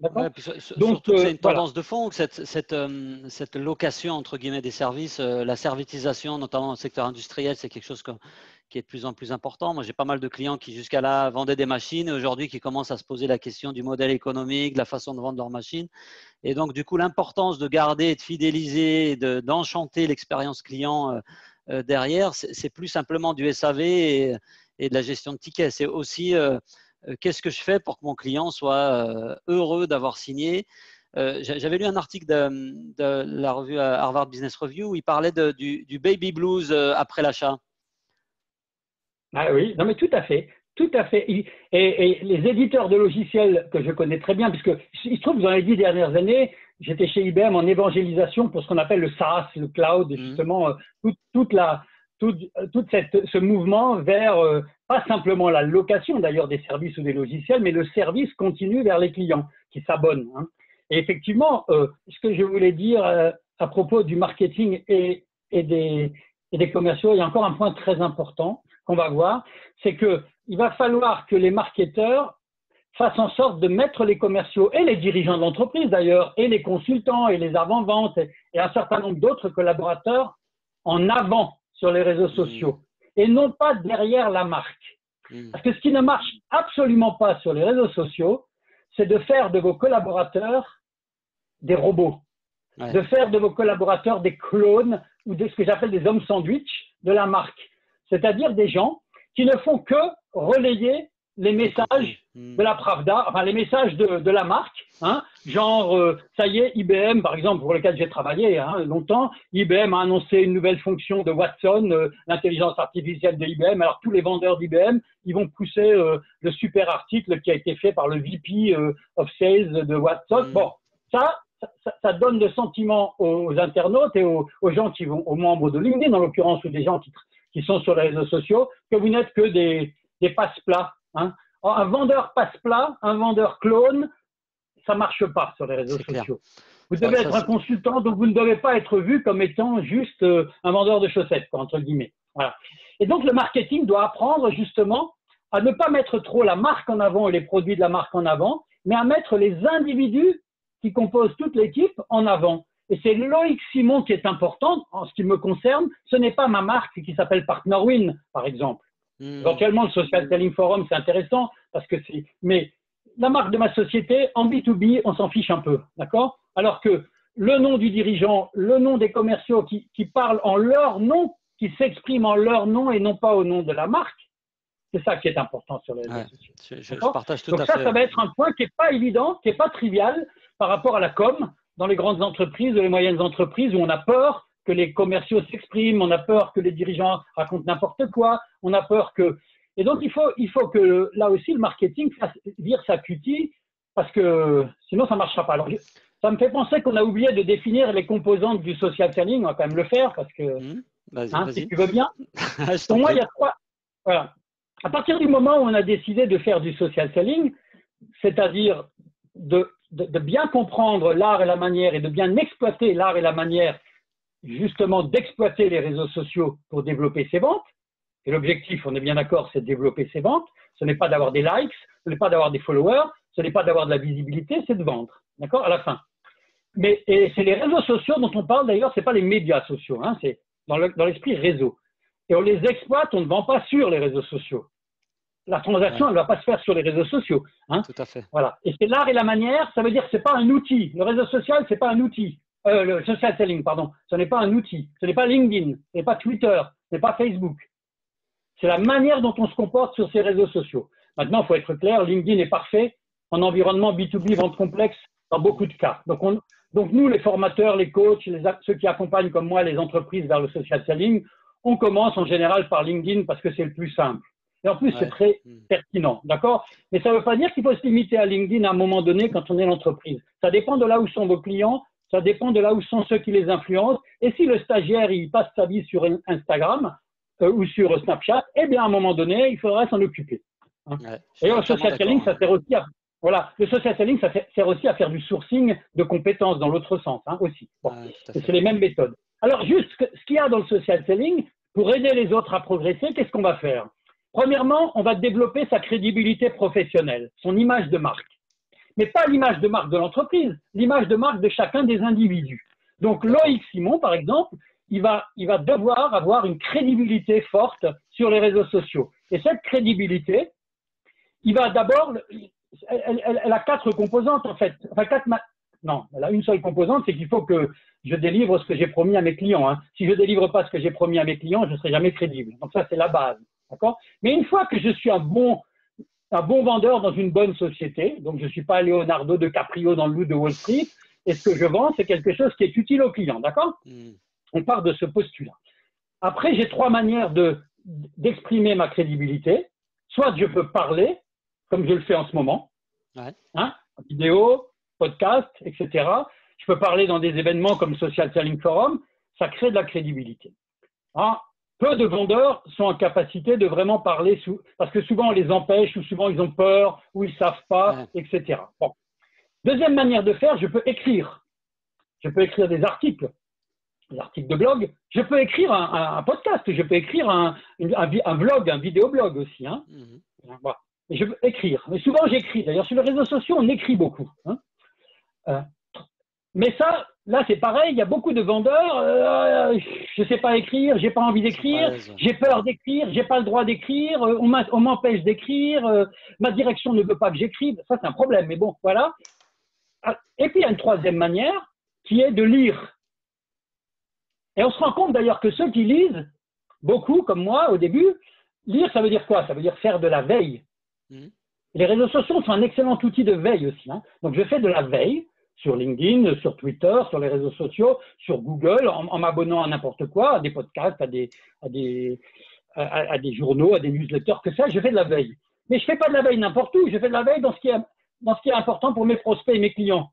surtout que c'est une tendance de fond, cette location entre guillemets des services, la servitisation, notamment dans le secteur industriel, c'est quelque chose qui est de plus en plus important. Moi, j'ai pas mal de clients qui jusqu'à là vendaient des machines et aujourd'hui qui commencent à se poser la question du modèle économique, de la façon de vendre leurs machines. Et donc, du coup, l'importance de garder, de fidéliser, d'enchanter l'expérience client derrière, c'est plus simplement du SAV et de la gestion de tickets. C'est aussi qu'est-ce que je fais pour que mon client soit heureux d'avoir signé. J'avais lu un article de la revue Harvard Business Review où il parlait du baby blues après l'achat. Ah oui, non mais tout à fait. Tout à fait. Et les éditeurs de logiciels que je connais très bien, puisque il se trouve que dans les 10 dernières années, j'étais chez IBM en évangélisation pour ce qu'on appelle le SaaS, le cloud, et justement tout ce mouvement vers pas simplement la location d'ailleurs des services ou des logiciels, mais le service continu vers les clients qui s'abonnent. Hein. Et effectivement, ce que je voulais dire à propos du marketing et des commerciaux, il y a encore un point très important qu'on va voir, c'est qu'il va falloir que les marketeurs fassent en sorte de mettre les commerciaux et les dirigeants d'entreprise d'ailleurs, et les consultants et les avant-ventes et un certain nombre d'autres collaborateurs en avant sur les réseaux sociaux et non pas derrière la marque. Parce que ce qui ne marche absolument pas sur les réseaux sociaux, c'est de faire de vos collaborateurs des robots, de faire de vos collaborateurs des clones ou de ce que j'appelle des hommes sandwich de la marque. C'est-à-dire des gens qui ne font que relayer les messages de la Pravda, enfin les messages de la marque, hein, genre ça y est, IBM par exemple, pour lequel j'ai travaillé longtemps, IBM a annoncé une nouvelle fonction de Watson, l'intelligence artificielle de IBM. Alors tous les vendeurs d'IBM, ils vont pousser le super article qui a été fait par le VP of Sales de Watson. Bon, ça donne le sentiment aux internautes et aux gens qui vont, aux membres de LinkedIn en l'occurrence, ou des gens qui sont sur les réseaux sociaux, que vous n'êtes que des passe-plats. Hein. Un vendeur passe-plat, un vendeur clone, ça ne marche pas sur les réseaux sociaux. Vous devez être un consultant, donc vous ne devez pas être vu comme étant juste un vendeur de chaussettes, quoi, entre guillemets. Voilà. Et donc, le marketing doit apprendre justement à ne pas mettre trop la marque en avant et les produits de la marque en avant, mais à mettre les individus qui composent toute l'équipe en avant. Et c'est Loïc Simon qui est important en ce qui me concerne. Ce n'est pas ma marque qui s'appelle PartnerWin, par exemple. Éventuellement, le Social Selling Forum, c'est intéressant parce que c'est… Mais la marque de ma société, en B2B, on s'en fiche un peu, d'accord? Alors que le nom du dirigeant, le nom des commerciaux qui parlent en leur nom, qui s'expriment en leur nom et non pas au nom de la marque, c'est ça qui est important sur les réseaux sociaux. Je partage tout Donc à fait. Donc ça va être un point qui n'est pas évident, qui n'est pas trivial par rapport à la com dans les grandes entreprises ou les moyennes entreprises où on a peur que les commerciaux s'expriment, on a peur que les dirigeants racontent n'importe quoi, on a peur que… Et donc, il faut que là aussi, le marketing fasse dire sa cutie parce que sinon, ça ne marchera pas. Alors, ça me fait penser qu'on a oublié de définir les composantes du social selling. On va quand même le faire parce que, si tu veux bien. Pour moi, il y a trois… Voilà. À partir du moment où on a décidé de faire du social selling, c'est-à-dire de bien comprendre l'art et la manière et de bien exploiter l'art et la manière, justement d'exploiter les réseaux sociaux pour développer ses ventes. Et l'objectif, on est bien d'accord, c'est de développer ses ventes. Ce n'est pas d'avoir des likes, ce n'est pas d'avoir des followers, ce n'est pas d'avoir de la visibilité, c'est de vendre. D'accord? À la fin. Et c'est les réseaux sociaux dont on parle d'ailleurs, ce n'est pas les médias sociaux, hein, c'est dans l'esprit réseau. Et on les exploite, on ne vend pas sur les réseaux sociaux. La transaction, elle ne va pas se faire sur les réseaux sociaux. Hein. Tout à fait. Voilà. Et c'est l'art et la manière, ça veut dire que ce n'est pas un outil. Le réseau social, ce n'est pas un outil. Le social selling, pardon, ce n'est pas un outil. Ce n'est pas LinkedIn, ce n'est pas Twitter, ce n'est pas Facebook. C'est la manière dont on se comporte sur ces réseaux sociaux. Maintenant, il faut être clair, LinkedIn est parfait en environnement B2B, vente complexe, dans beaucoup de cas. Donc nous, les formateurs, les coachs, ceux qui accompagnent comme moi les entreprises vers le social selling, on commence en général par LinkedIn parce que c'est le plus simple. Et en plus, c'est très pertinent, d'accord? Mais ça ne veut pas dire qu'il faut se limiter à LinkedIn à un moment donné quand on est l'entreprise. Ça dépend de là où sont vos clients, ça dépend de là où sont ceux qui les influencent. Et si le stagiaire, il passe sa vie sur Instagram ou sur Snapchat, eh bien, à un moment donné, il faudra s'en occuper. Hein. Et le social selling, ça sert aussi à… Voilà, le social selling, ça sert aussi à faire du sourcing de compétences dans l'autre sens, hein, aussi. Bon. C'est les mêmes méthodes. Alors, juste ce qu'il y a dans le social selling, pour aider les autres à progresser, qu'est-ce qu'on va faire? Premièrement, on va développer sa crédibilité professionnelle, son image de marque. Mais pas l'image de marque de l'entreprise, l'image de marque de chacun des individus. Donc, Loïc Simon, par exemple, il va devoir avoir une crédibilité forte sur les réseaux sociaux. Et cette crédibilité, il va d'abord… Elle a 4 composantes, en fait. Enfin, non, elle a une seule composante, c'est qu'il faut que je délivre ce que j'ai promis à mes clients. Hein. Si je ne délivre pas ce que j'ai promis à mes clients, je ne serai jamais crédible. Donc ça, c'est la base. D'accord? Mais une fois que je suis un bon vendeur dans une bonne société, donc je ne suis pas Leonardo DiCaprio dans le loup de Wall Street, et ce que je vends, c'est quelque chose qui est utile au client. D'accord? On part de ce postulat. Après, j'ai 3 manières d'exprimer ma crédibilité. Soit je peux parler, comme je le fais en ce moment, hein, vidéo, podcast, etc. Je peux parler dans des événements comme Social Selling Forum, ça crée de la crédibilité. Hein, peu de vendeurs sont en capacité de vraiment parler, parce que souvent on les empêche, ou souvent ils ont peur, ou ils ne savent pas, etc. Bon. Deuxième manière de faire, je peux écrire. Je peux écrire des articles de blog. Je peux écrire un podcast, je peux écrire un vlog, un vidéoblog aussi. Hein. Voilà. Et je peux écrire. Mais souvent, j'écris. D'ailleurs, sur les réseaux sociaux, on écrit beaucoup. Hein. Mais ça, là, c'est pareil. Il y a beaucoup de vendeurs. Je ne sais pas écrire, je n'ai pas envie d'écrire, j'ai peur d'écrire, je n'ai pas le droit d'écrire, on m'empêche d'écrire, ma direction ne veut pas que j'écrive. Ça, c'est un problème. Mais bon, voilà. Et puis, il y a une troisième manière qui est de lire. Et on se rend compte d'ailleurs que ceux qui lisent, beaucoup, comme moi, au début, lire, ça veut dire quoi? Ça veut dire faire de la veille. Les réseaux sociaux sont un excellent outil de veille aussi. Hein. Donc, je fais de la veille sur LinkedIn, sur Twitter, sur les réseaux sociaux, sur Google, en m'abonnant à n'importe quoi, à des podcasts, à des journaux, à des newsletters, que ça, je fais de la veille. Mais je ne fais pas de la veille n'importe où, je fais de la veille dans ce qui est important pour mes prospects et mes clients.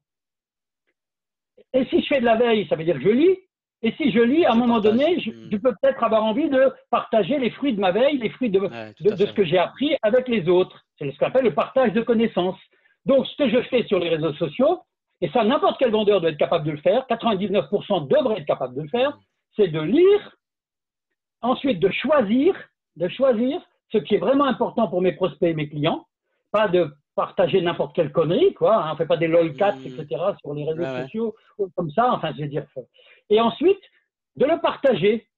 Et si je fais de la veille, ça veut dire que je lis. Et si je lis, à un moment donné, je peux peut-être avoir envie de partager les fruits de ma veille, les fruits de ce que j'ai appris avec les autres. C'est ce qu'on appelle le partage de connaissances. Donc, ce que je fais sur les réseaux sociaux, et ça, n'importe quel vendeur doit être capable de le faire, 99% devraient être capables de le faire, c'est de lire, ensuite de choisir ce qui est vraiment important pour mes prospects et mes clients, pas de partager n'importe quelle connerie, quoi, hein, on ne fait pas des lolcats, etc. sur les réseaux sociaux, ou comme ça, enfin, je veux dire. Et ensuite, de le partager.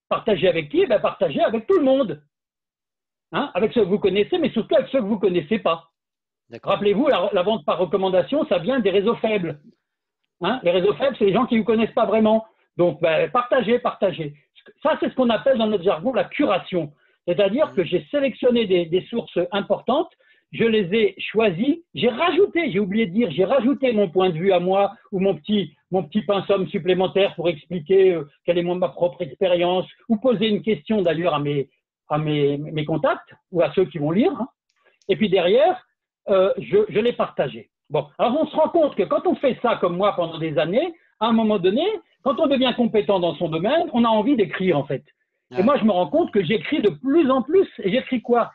Partager avec qui? Ben, partager avec tout le monde. Hein, avec ceux que vous connaissez, mais surtout avec ceux que vous ne connaissez pas. Rappelez-vous, la vente par recommandation, ça vient des réseaux faibles. Hein, les réseaux faibles, c'est les gens qui ne vous connaissent pas vraiment. Donc, ben, partagez. Ça, c'est ce qu'on appelle dans notre jargon la curation. C'est-à-dire que j'ai sélectionné des sources importantes, je les ai choisies, j'ai oublié de dire, j'ai rajouté mon point de vue à moi ou mon petit pensum supplémentaire pour expliquer quelle est ma propre expérience ou poser une question d'ailleurs à mes contacts ou à ceux qui vont lire. Hein. Et puis derrière, je l'ai partagé. Bon, alors on se rend compte que quand on fait ça comme moi pendant des années, à un moment donné, quand on devient compétent dans son domaine, on a envie d'écrire en fait. Et moi, je me rends compte que j'écris de plus en plus. Et j'écris quoi?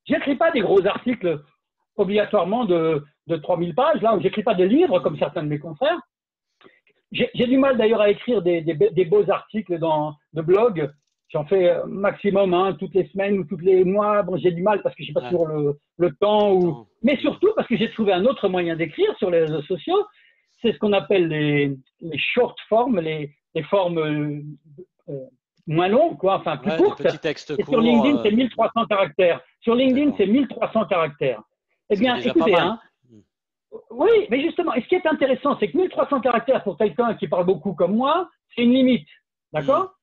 J'écris pas des gros articles obligatoirement de 3000 pages, là, où j'écris pas des livres comme certains de mes confrères. J'ai du mal d'ailleurs à écrire des beaux articles de blog. J'en fais maximum toutes les semaines ou tous les mois. Bon, j'ai du mal parce que j'ai pas toujours le temps. Mais surtout parce que j'ai trouvé un autre moyen d'écrire sur les réseaux sociaux. C'est ce qu'on appelle les short forms, les formes moins longues, quoi, enfin plus courtes. Et sur LinkedIn, c'est 1300 caractères. Sur LinkedIn, c'est 1300 caractères. Eh bien, écoutez, oui, mais justement, et ce qui est intéressant, c'est que 1300 caractères pour quelqu'un qui parle beaucoup comme moi, c'est une limite. D'accord?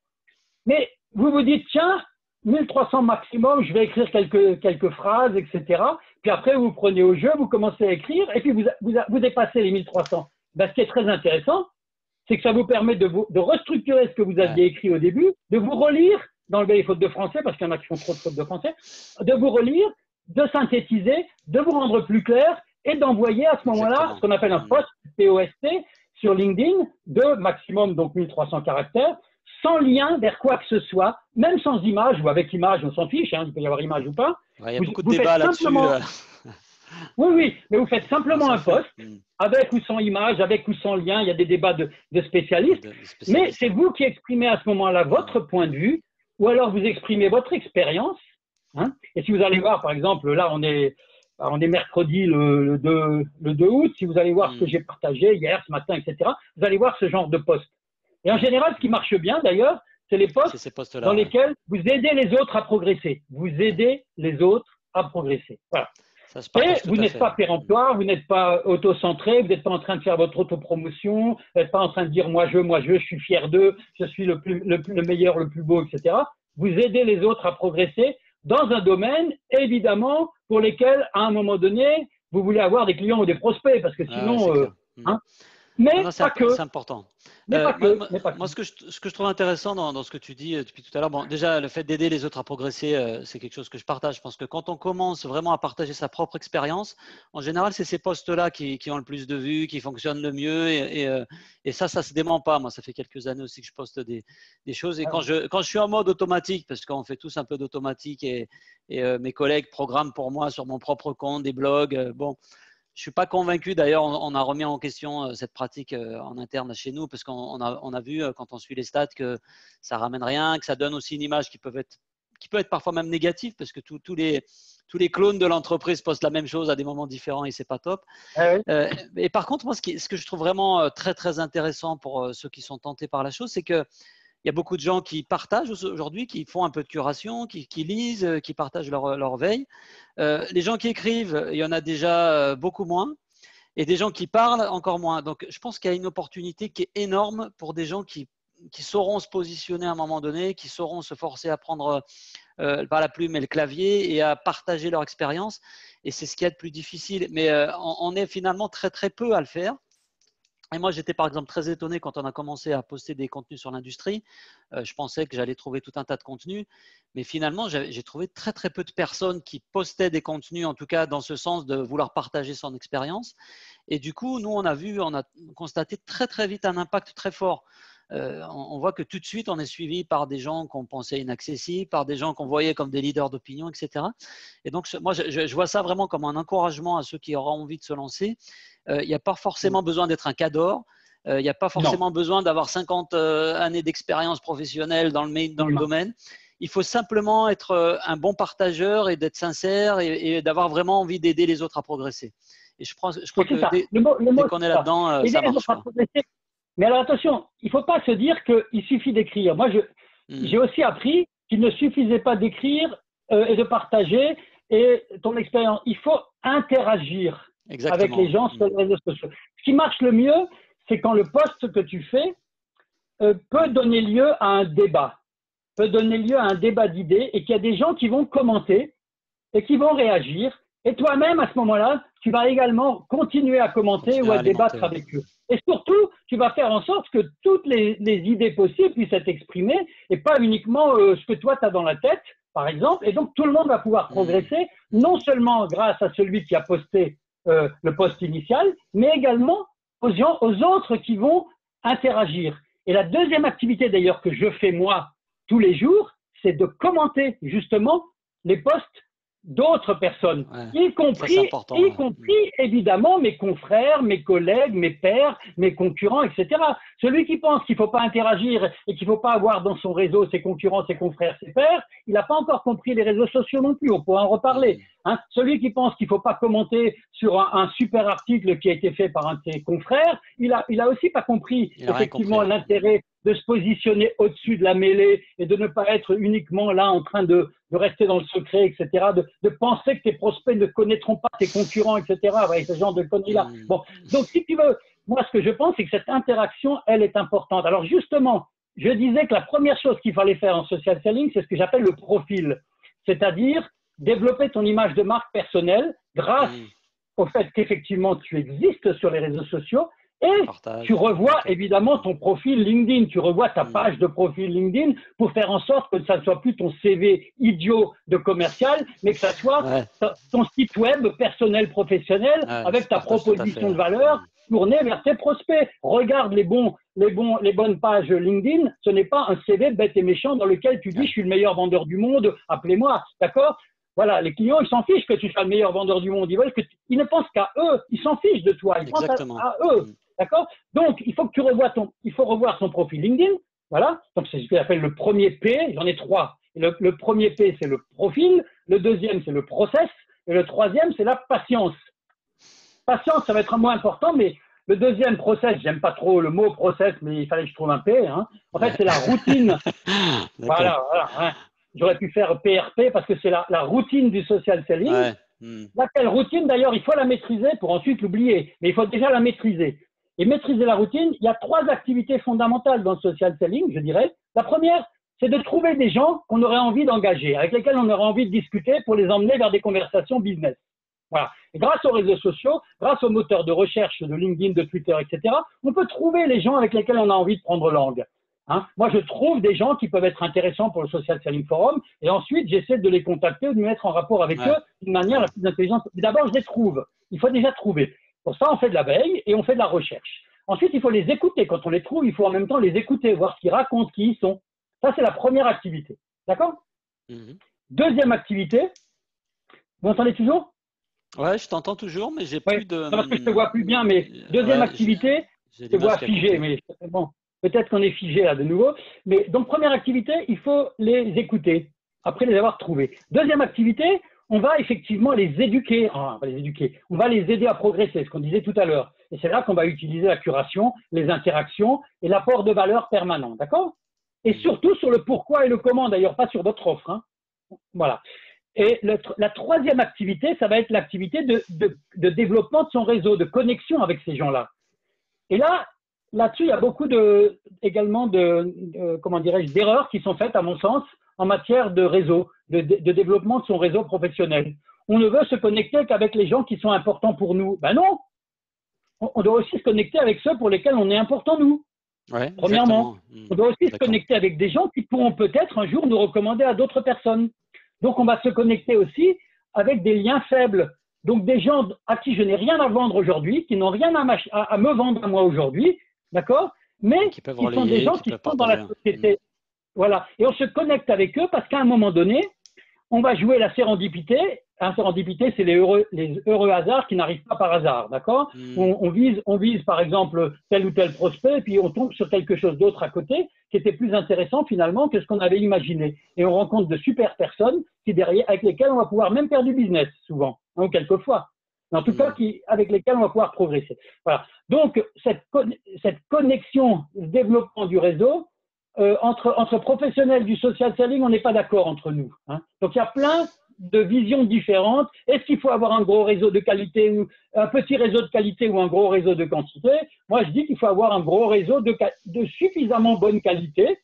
Mais vous vous dites, tiens, 1300 maximum, je vais écrire quelques phrases, etc. Puis après, vous prenez au jeu, vous commencez à écrire, et puis vous dépassez les 1300. Ben, ce qui est très intéressant, c'est que ça vous permet de restructurer ce que vous aviez écrit au début, de vous relire, d'enlever les fautes de français, parce qu'il y en a qui font trop de fautes de français, de vous relire, de synthétiser, de vous rendre plus clair, et d'envoyer à ce moment-là ce qu'on appelle un post, POST, sur LinkedIn, de maximum, donc 1300 caractères, sans lien vers quoi que ce soit, même sans image ou avec image, on s'en fiche, hein, il peut y avoir image ou pas. Il y a beaucoup de débats là-dessus. Oui, mais vous faites simplement un post, avec ou sans image, avec ou sans lien, il y a des débats de spécialistes, mais c'est vous qui exprimez à ce moment-là votre point de vue, ou alors vous exprimez votre expérience. Hein, et si vous allez voir, par exemple, là, on est mercredi le 2 août, si vous allez voir ce que j'ai partagé hier, ce matin, etc., vous allez voir ce genre de post. Et en général, ce qui marche bien d'ailleurs, c'est les posts dans lesquels vous aidez les autres à progresser. Vous aidez les autres à progresser. Voilà. Et vous n'êtes pas péremptoire, vous n'êtes pas auto-centré, vous n'êtes pas en train de faire votre autopromotion, vous n'êtes pas en train de dire moi je suis fier d'eux, je suis le meilleur, le plus beau, etc. Vous aidez les autres à progresser dans un domaine, évidemment, pour lesquels, à un moment donné, vous voulez avoir des clients ou des prospects, parce que sinon, mais non, pas que. C'est important. Moi, ce que je trouve intéressant dans ce que tu dis depuis tout à l'heure, bon, déjà, le fait d'aider les autres à progresser, c'est quelque chose que je partage. Je pense que quand on commence vraiment à partager sa propre expérience, en général, c'est ces postes-là qui ont le plus de vues, qui fonctionnent le mieux. Et ça se dément pas. Moi, ça fait quelques années aussi que je poste des choses. Et quand je suis en mode automatique, parce qu'on fait tous un peu d'automatique et mes collègues programment pour moi sur mon propre compte des blogs, bon. Je ne suis pas convaincu, d'ailleurs, on a remis en question cette pratique en interne chez nous parce qu'on a vu quand on suit les stats que ça ne ramène rien, que ça donne aussi une image qui peut être parfois même négative parce que tous les clones de l'entreprise postent la même chose à des moments différents et ce n'est pas top. Et par contre, moi, ce que je trouve vraiment très, très intéressant pour ceux qui sont tentés par la chose, c'est que il y a beaucoup de gens qui partagent aujourd'hui, qui font un peu de curation, qui lisent, qui partagent leur veille. Les gens qui écrivent, il y en a déjà beaucoup moins. Et des gens qui parlent, encore moins. Donc, je pense qu'il y a une opportunité qui est énorme pour des gens qui sauront se positionner à un moment donné, qui sauront se forcer à prendre pas la plume et le clavier et à partager leur expérience. Et c'est ce qui est le plus difficile. Mais on est finalement très, très peu à le faire. Et moi, j'étais par exemple très étonné quand on a commencé à poster des contenus sur l'industrie. Je pensais que j'allais trouver tout un tas de contenus. Mais finalement, j'ai trouvé très, très peu de personnes qui postaient des contenus, en tout cas dans ce sens de vouloir partager son expérience. Et du coup, nous, on a constaté très, très vite un impact très fort. on voit que tout de suite, on est suivi par des gens qu'on pensait inaccessibles, par des gens qu'on voyait comme des leaders d'opinion, etc. Et donc, moi, je vois ça vraiment comme un encouragement à ceux qui auront envie de se lancer. Il n'y a pas forcément besoin d'être un cador. Il n'y a pas forcément besoin d'avoir 50 années d'expérience professionnelle dans le domaine. Il faut simplement être un bon partageur et d'être sincère et d'avoir vraiment envie d'aider les autres à progresser. Et je crois que dès qu'on est là-dedans, ça marche. Mais alors attention, il ne faut pas se dire qu'il suffit d'écrire. Moi, j'ai aussi appris qu'il ne suffisait pas d'écrire et de partager et ton expérience. Il faut interagir avec les gens sur les réseaux sociaux. Ce qui marche le mieux, c'est quand le post que tu fais peut donner lieu à un débat, d'idées et qu'il y a des gens qui vont commenter et qui vont réagir. Et toi-même, à ce moment-là, tu vas également continuer à commenter ou à débattre avec eux. Et surtout, tu vas faire en sorte que toutes les idées possibles puissent être exprimées et pas uniquement ce que toi, tu as dans la tête, par exemple. Et donc, tout le monde va pouvoir progresser, non seulement grâce à celui qui a posté le post initial, mais également aux autres qui vont interagir. Et la deuxième activité, d'ailleurs, que je fais moi tous les jours, c'est de commenter justement les posts d'autres personnes, y compris évidemment mes confrères, mes collègues, mes pairs, mes concurrents, etc. Celui qui pense qu'il ne faut pas interagir et qu'il ne faut pas avoir dans son réseau ses concurrents, ses confrères, ses pairs, il n'a pas encore compris les réseaux sociaux non plus, on pourra en reparler. Hein. Celui qui pense qu'il ne faut pas commenter sur un super article qui a été fait par un de ses confrères, il a aussi pas compris effectivement l'intérêt de se positionner au-dessus de la mêlée et de ne pas être uniquement là en train de rester dans le secret, etc., de penser que tes prospects ne connaîtront pas tes concurrents, etc., avec ce genre de conneries-là. Bon, donc si tu veux, moi ce que je pense, c'est que cette interaction, elle est importante. Alors justement, je disais que la première chose qu'il fallait faire en social selling, c'est ce que j'appelle le profil, c'est-à-dire développer ton image de marque personnelle grâce au fait qu'effectivement tu existes sur les réseaux sociaux. Et tu revois évidemment ton profil LinkedIn, tu revois ta page de profil LinkedIn pour faire en sorte que ça ne soit plus ton CV idiot de commercial, mais que ça soit ton site web personnel professionnel avec ta proposition de valeur tournée vers tes prospects. Regarde les bonnes pages LinkedIn, ce n'est pas un CV bête et méchant dans lequel tu dis je suis le meilleur vendeur du monde, appelez-moi, d'accord? Voilà, les clients, ils s'en fichent que tu sois le meilleur vendeur du monde. Ils ne pensent qu'à eux. Ils s'en fichent de toi. Ils pensent à eux. D'accord? Donc, il faut que tu revoies revoir ton profil LinkedIn. Voilà. Donc, c'est ce qu'on appelle le premier P. J'en ai 3. Le premier P, c'est le profil. Le deuxième, c'est le process. Et le troisième, c'est la patience. Patience, ça va être un mot important, mais le deuxième process, j'aime pas trop le mot process, mais il fallait que je trouve un P. Hein. En fait, c'est la routine. Voilà. Hein. J'aurais pu faire PRP parce que c'est la routine du social selling. Laquelle routine, d'ailleurs, il faut la maîtriser pour ensuite l'oublier. Mais il faut déjà la maîtriser. Et maîtriser la routine, il y a 3 activités fondamentales dans le social selling, je dirais. La première, c'est de trouver des gens qu'on aurait envie d'engager, avec lesquels on aurait envie de discuter pour les emmener vers des conversations business. Voilà. Et grâce aux réseaux sociaux, grâce aux moteurs de recherche de LinkedIn, de Twitter, etc., on peut trouver les gens avec lesquels on a envie de prendre langue. Hein? Moi, je trouve des gens qui peuvent être intéressants pour le Social Selling Forum et ensuite, j'essaie de les contacter ou de me mettre en rapport avec eux d'une manière la plus intelligente. D'abord, je les trouve. Il faut déjà trouver. Pour ça, on fait de la veille et on fait de la recherche. Ensuite, il faut les écouter. Quand on les trouve, il faut en même temps les écouter, voir ce qu'ils racontent, qui ils sont. Ça, c'est la première activité. D'accord? Deuxième activité. Vous m'entendez toujours? Ouais, je t'entends toujours, mais j'ai plus de… Non, parce que je ne te vois plus bien, mais deuxième activité, je te vois figé, mais bon. Peut-être qu'on est figé là de nouveau. Mais donc, première activité, il faut les écouter après les avoir trouvés. Deuxième activité, on va effectivement les éduquer. Enfin, on va les éduquer. On va les aider à progresser, ce qu'on disait tout à l'heure. Et c'est là qu'on va utiliser la curation, les interactions et l'apport de valeur permanent. D'accord? Et surtout sur le pourquoi et le comment, d'ailleurs, pas sur votre offre. Hein. Voilà. Et la troisième activité, ça va être l'activité de développement de son réseau, de connexion avec ces gens-là. Et là-dessus, il y a beaucoup également comment dirais-je, d'erreurs qui sont faites, à mon sens, en matière de réseau, de développement de son réseau professionnel. On ne veut se connecter qu'avec les gens qui sont importants pour nous. Ben non! On doit aussi se connecter avec ceux pour lesquels on est important, nous. Ouais, premièrement. On doit aussi se connecter avec des gens qui pourront peut-être un jour nous recommander à d'autres personnes. Donc, on va se connecter aussi avec des liens faibles. Donc, des gens à qui je n'ai rien à vendre aujourd'hui, qui n'ont rien à me vendre à moi aujourd'hui, d'accord? mais qui peuvent qui sont des relayer, gens qui qui peuvent sont dans la partager. société. Voilà. Et on se connecte avec eux parce qu'à un moment donné, on va jouer la sérendipité. La sérendipité, c'est les heureux hasards qui n'arrivent pas par hasard, d'accord? On vise par exemple tel ou tel prospect, et puis on tombe sur quelque chose d'autre à côté qui était plus intéressant finalement que ce qu'on avait imaginé. Et on rencontre de super personnes avec lesquelles on va pouvoir même faire du business souvent, hein, ou quelquefois. Mais en tout cas, avec lesquelles on va pouvoir progresser. Voilà. Donc, cette connexion, ce développement du réseau, entre professionnels du social selling, on n'est pas d'accord entre nous. Hein. Donc, il y a plein de visions différentes. Est-ce qu'il faut avoir un gros réseau de qualité ou un petit réseau de qualité ou un gros réseau de quantité? Moi, je dis qu'il faut avoir un gros réseau de suffisamment bonne qualité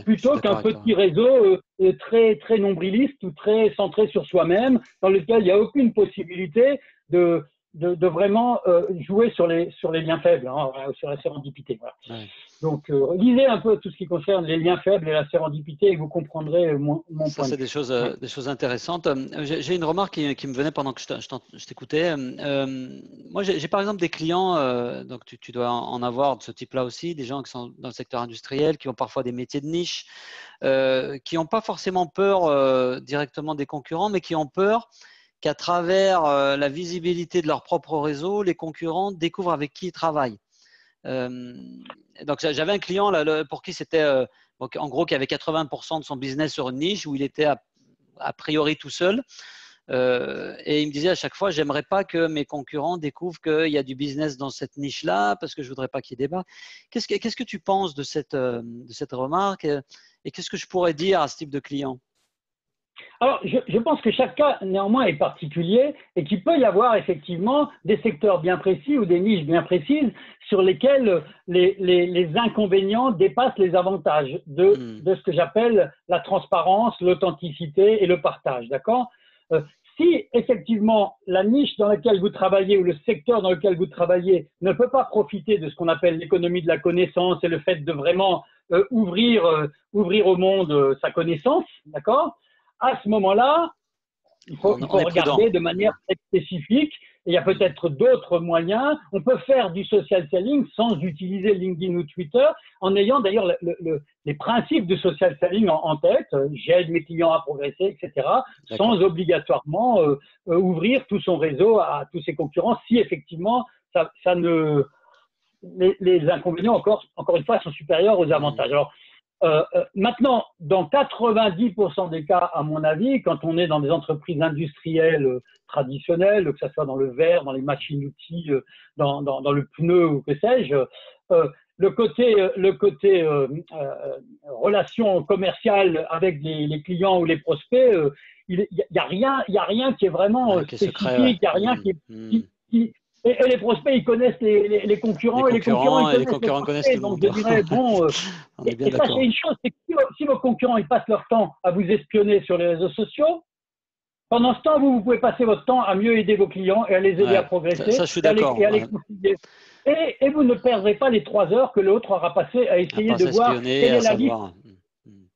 plutôt qu'un petit réseau très, très nombriliste ou très centré sur soi-même, dans lequel il n'y a aucune possibilité de vraiment jouer sur les liens faibles, hein, sur la sérendipité. Voilà. Ouais. Donc, lisez un peu tout ce qui concerne les liens faibles et la sérendipité et vous comprendrez mon point de vue. Ça, c'est des choses intéressantes. J'ai une remarque qui me venait pendant que je t'écoutais. Moi, j'ai par exemple des clients, donc tu dois en avoir de ce type-là aussi, des gens qui sont dans le secteur industriel, qui ont parfois des métiers de niche, qui n'ont pas forcément peur directement des concurrents, mais qui ont peur qu'à travers la visibilité de leur propre réseau, les concurrents découvrent avec qui ils travaillent. Donc, j'avais un client là, pour qui c'était, en gros, qui avait 80% de son business sur une niche où il était a priori tout seul. Et il me disait à chaque fois, j'aimerais pas que mes concurrents découvrent qu'il y a du business dans cette niche-là parce que je voudrais pas qu'il y ait débat. Qu'est-ce que tu penses de cette remarque et qu'est-ce que je pourrais dire à ce type de client? Alors, je pense que chaque cas, néanmoins, est particulier et qu'il peut y avoir effectivement des secteurs bien précis ou des niches bien précises sur lesquelles les inconvénients dépassent les avantages de ce que j'appelle la transparence, l'authenticité et le partage. D'accord? Si effectivement la niche dans laquelle vous travaillez ou le secteur dans lequel vous travaillez ne peut pas profiter de ce qu'on appelle l'économie de la connaissance et le fait de vraiment ouvrir au monde sa connaissance, d'accord? À ce moment-là, il faut regarder de manière très spécifique. Et il y a peut-être d'autres moyens. On peut faire du social selling sans utiliser LinkedIn ou Twitter, en ayant d'ailleurs les principes de social selling en tête. J'aide mes clients à progresser, etc. Sans obligatoirement ouvrir tout son réseau à tous ses concurrents, si effectivement ça ne les inconvénients encore une fois sont supérieurs aux avantages. Alors, maintenant, dans 90% des cas, à mon avis, quand on est dans des entreprises industrielles traditionnelles, que ce soit dans le verre, dans les machines-outils, dans le pneu ou que sais-je, le côté relation commerciale avec les clients ou les prospects, il y a rien qui est vraiment spécifique, il n'y a rien qui et les prospects, ils connaissent les concurrents, et les concurrents, ils connaissent les prospects. Donc, je dirais, bon, et sachez une chose, c'est que si vos concurrents, ils passent leur temps à vous espionner sur les réseaux sociaux, pendant ce temps, vous pouvez passer votre temps à mieux aider vos clients et à les aider à progresser. Ça, je suis d'accord. Et à les conseiller. Et vous ne perdrez pas les 3 heures que l'autre aura passé à essayer de voir quelle est la liste.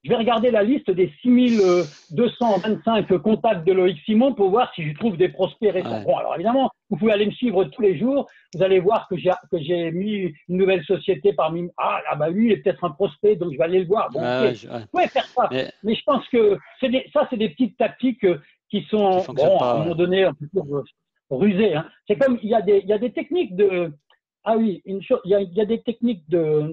Je vais regarder la liste des 6225 contacts de Loïc Simon pour voir si je trouve des prospects récents. Bon, alors évidemment, vous pouvez aller me suivre tous les jours. Vous allez voir que j'ai mis une nouvelle société parmi… Ah, bah lui, il est peut-être un prospect, donc je vais aller le voir. Bon, vous pouvez faire ça. Mais je pense que c'est des petites tactiques qui sont, à un moment donné, un peu rusées. Hein. C'est comme, il y a des techniques de… Ah oui, il y a des techniques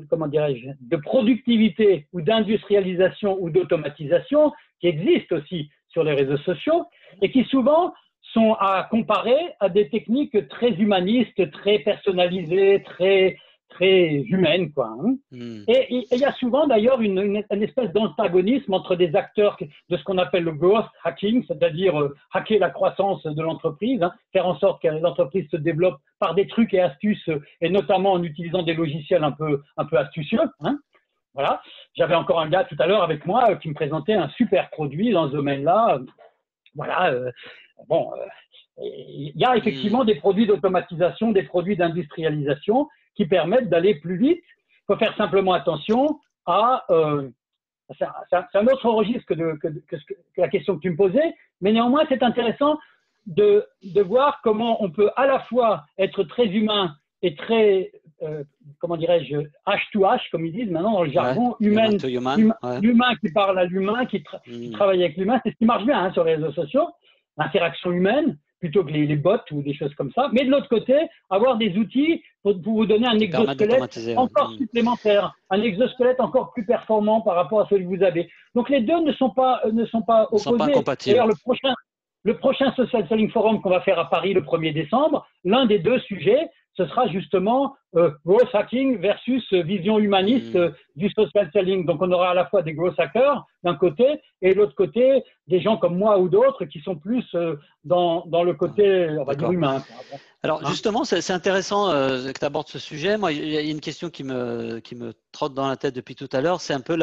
comment dirais-je, de productivité ou d'industrialisation ou d'automatisation qui existent aussi sur les réseaux sociaux et qui souvent sont à comparer à des techniques très humanistes, très personnalisées, très humaines, quoi. Hein. Et il y a souvent d'ailleurs une espèce d'antagonisme entre des acteurs de ce qu'on appelle le growth hacking, c'est-à-dire hacker la croissance de l'entreprise, hein, faire en sorte que l'entreprise se développe par des trucs et astuces, et notamment en utilisant des logiciels un peu astucieux. Hein. Voilà. J'avais encore un gars tout à l'heure avec moi qui me présentait un super produit dans ce domaine-là. Voilà. Il y a effectivement des produits d'automatisation, des produits d'industrialisation qui permettent d'aller plus vite. Il faut faire simplement attention à… c'est un autre registre que la question que tu me posais, mais néanmoins, c'est intéressant de voir comment on peut à la fois être très humain et très comment dirais-je, H2H, comme ils disent maintenant dans le jargon, human to human, l'humain qui parle à l'humain, qui travaille avec l'humain. C'est ce qui marche bien hein, sur les réseaux sociaux, l'interaction humaine, plutôt que les bots ou des choses comme ça. Mais de l'autre côté, avoir des outils pour vous donner un exosquelette encore supplémentaire, un exosquelette encore plus performant par rapport à celui que vous avez. Donc les deux ne sont pas opposés. D'ailleurs, le prochain Social Selling Forum qu'on va faire à Paris le 1er décembre, l'un des deux sujets, ce sera justement growth hacking versus vision humaniste du social selling. Donc, on aura à la fois des growth hackers d'un côté et de l'autre côté, des gens comme moi ou d'autres qui sont plus dans le côté, on va dire, humain. Alors, justement, c'est intéressant que tu abordes ce sujet. Moi, il y a une question qui me trotte dans la tête depuis tout à l'heure. C'est un peu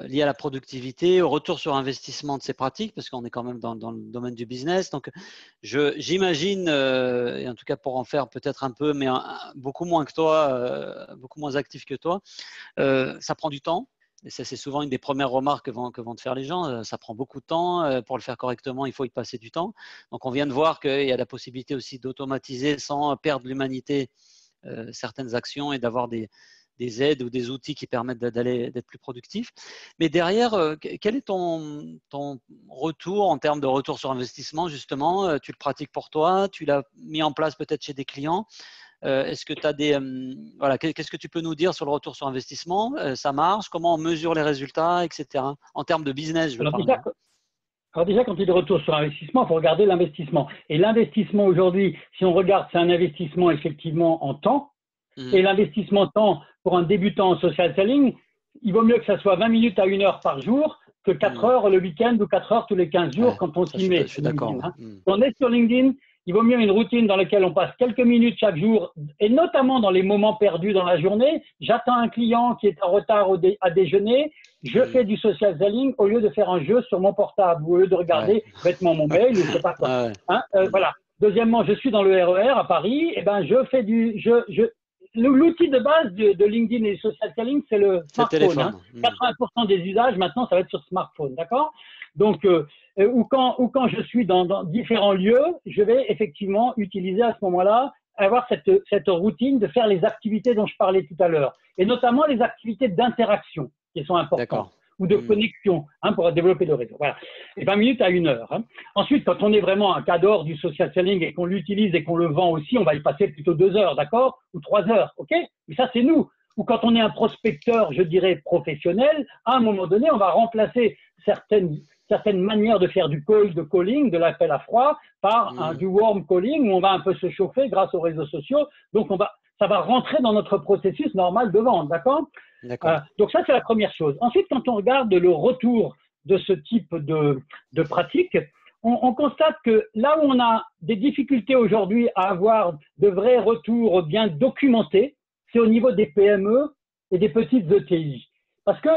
lié à la productivité, au retour sur investissement de ces pratiques, parce qu'on est quand même dans le domaine du business. Donc, j'imagine, et en tout cas pour en faire peut-être un peu, mais beaucoup moins que toi, beaucoup moins actif que toi, ça prend du temps. Et ça, c'est souvent une des premières remarques que vont te faire les gens. Ça prend beaucoup de temps. Pour le faire correctement, il faut y passer du temps. Donc, on vient de voir qu'il y a la possibilité aussi d'automatiser sans perdre l'humanité certaines actions et d'avoir des aides ou des outils qui permettent d'être plus productif. Mais derrière, quel est ton retour en termes de retour sur investissement, justement? Tu le pratiques pour toi? Tu l'as mis en place peut-être chez des clients? Est-ce que tu as voilà, qu'est-ce que tu peux nous dire sur le retour sur investissement? Ça marche? Comment on mesure les résultats, etc. En termes de business, je veux parler. Alors déjà, quand il y a des retours sur investissement, il faut regarder l'investissement. Et l'investissement aujourd'hui, si on regarde, c'est un investissement effectivement en temps. Et l'investissement temps pour un débutant en social selling, il vaut mieux que ça soit 20 minutes à 1 heure par jour que 4 heures le week-end ou 4 heures tous les 15 jours quand on s'y met. Je suis d'accord. Hein. Quand on est sur LinkedIn, il vaut mieux une routine dans laquelle on passe quelques minutes chaque jour et notamment dans les moments perdus dans la journée. J'attends un client qui est en retard à déjeuner. Je fais du social selling au lieu de faire un jeu sur mon portable ou au lieu de regarder bêtement mon mail ou je sais pas quoi. Hein, voilà. Deuxièmement, je suis dans le RER à Paris. Et ben, je fais l'outil de base de LinkedIn et social selling, c'est le smartphone. Hein. 80% des usages, maintenant, ça va être sur smartphone, d'accord? Donc, ou quand je suis dans différents lieux, je vais effectivement utiliser à ce moment-là, avoir cette routine de faire les activités dont je parlais tout à l'heure. Et notamment les activités d'interaction qui sont importantes. Ou de connexion pour développer le réseau. Voilà. Et 20 minutes à 1 heure. Hein. Ensuite, quand on est vraiment un cas d'or du social selling et qu'on l'utilise et qu'on le vend aussi, on va y passer plutôt 2 heures, d'accord? Ou 3 heures, ok? Mais ça, c'est nous. Ou quand on est un prospecteur, je dirais, professionnel, à un moment donné, on va remplacer certaines manières de faire du calling, de l'appel à froid, par du warm calling, où on va un peu se chauffer grâce aux réseaux sociaux. Donc, ça va rentrer dans notre processus normal de vente, d'accord? Donc ça, c'est la première chose. Ensuite, quand on regarde le retour de ce type de pratique, on constate que là où on a des difficultés aujourd'hui à avoir de vrais retours bien documentés, c'est au niveau des PME et des petites ETI. Parce que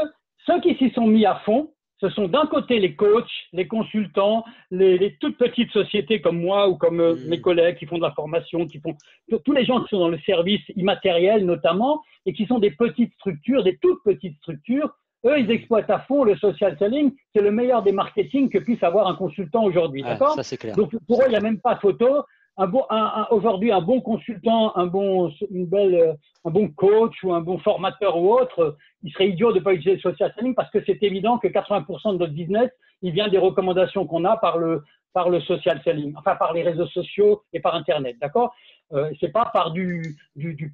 ceux qui s'y sont mis à fond, ce sont d'un côté les coachs, les consultants, les toutes petites sociétés comme moi ou comme mes collègues qui font de la formation, qui font tous les gens qui sont dans le service immatériel notamment et qui sont des petites structures, des toutes petites structures. Eux, ils exploitent à fond le social selling. C'est le meilleur des marketing que puisse avoir un consultant aujourd'hui. D'accord ? Ça, c'est clair. Donc, pour eux, il n'y a même pas photo. Aujourd'hui, un bon consultant, un bon coach ou un bon formateur ou autre, il serait idiot de ne pas utiliser le social selling parce que c'est évident que 80% de notre business, il vient des recommandations qu'on a par le social selling, enfin par les réseaux sociaux et par Internet, d'accord? C'est pas par du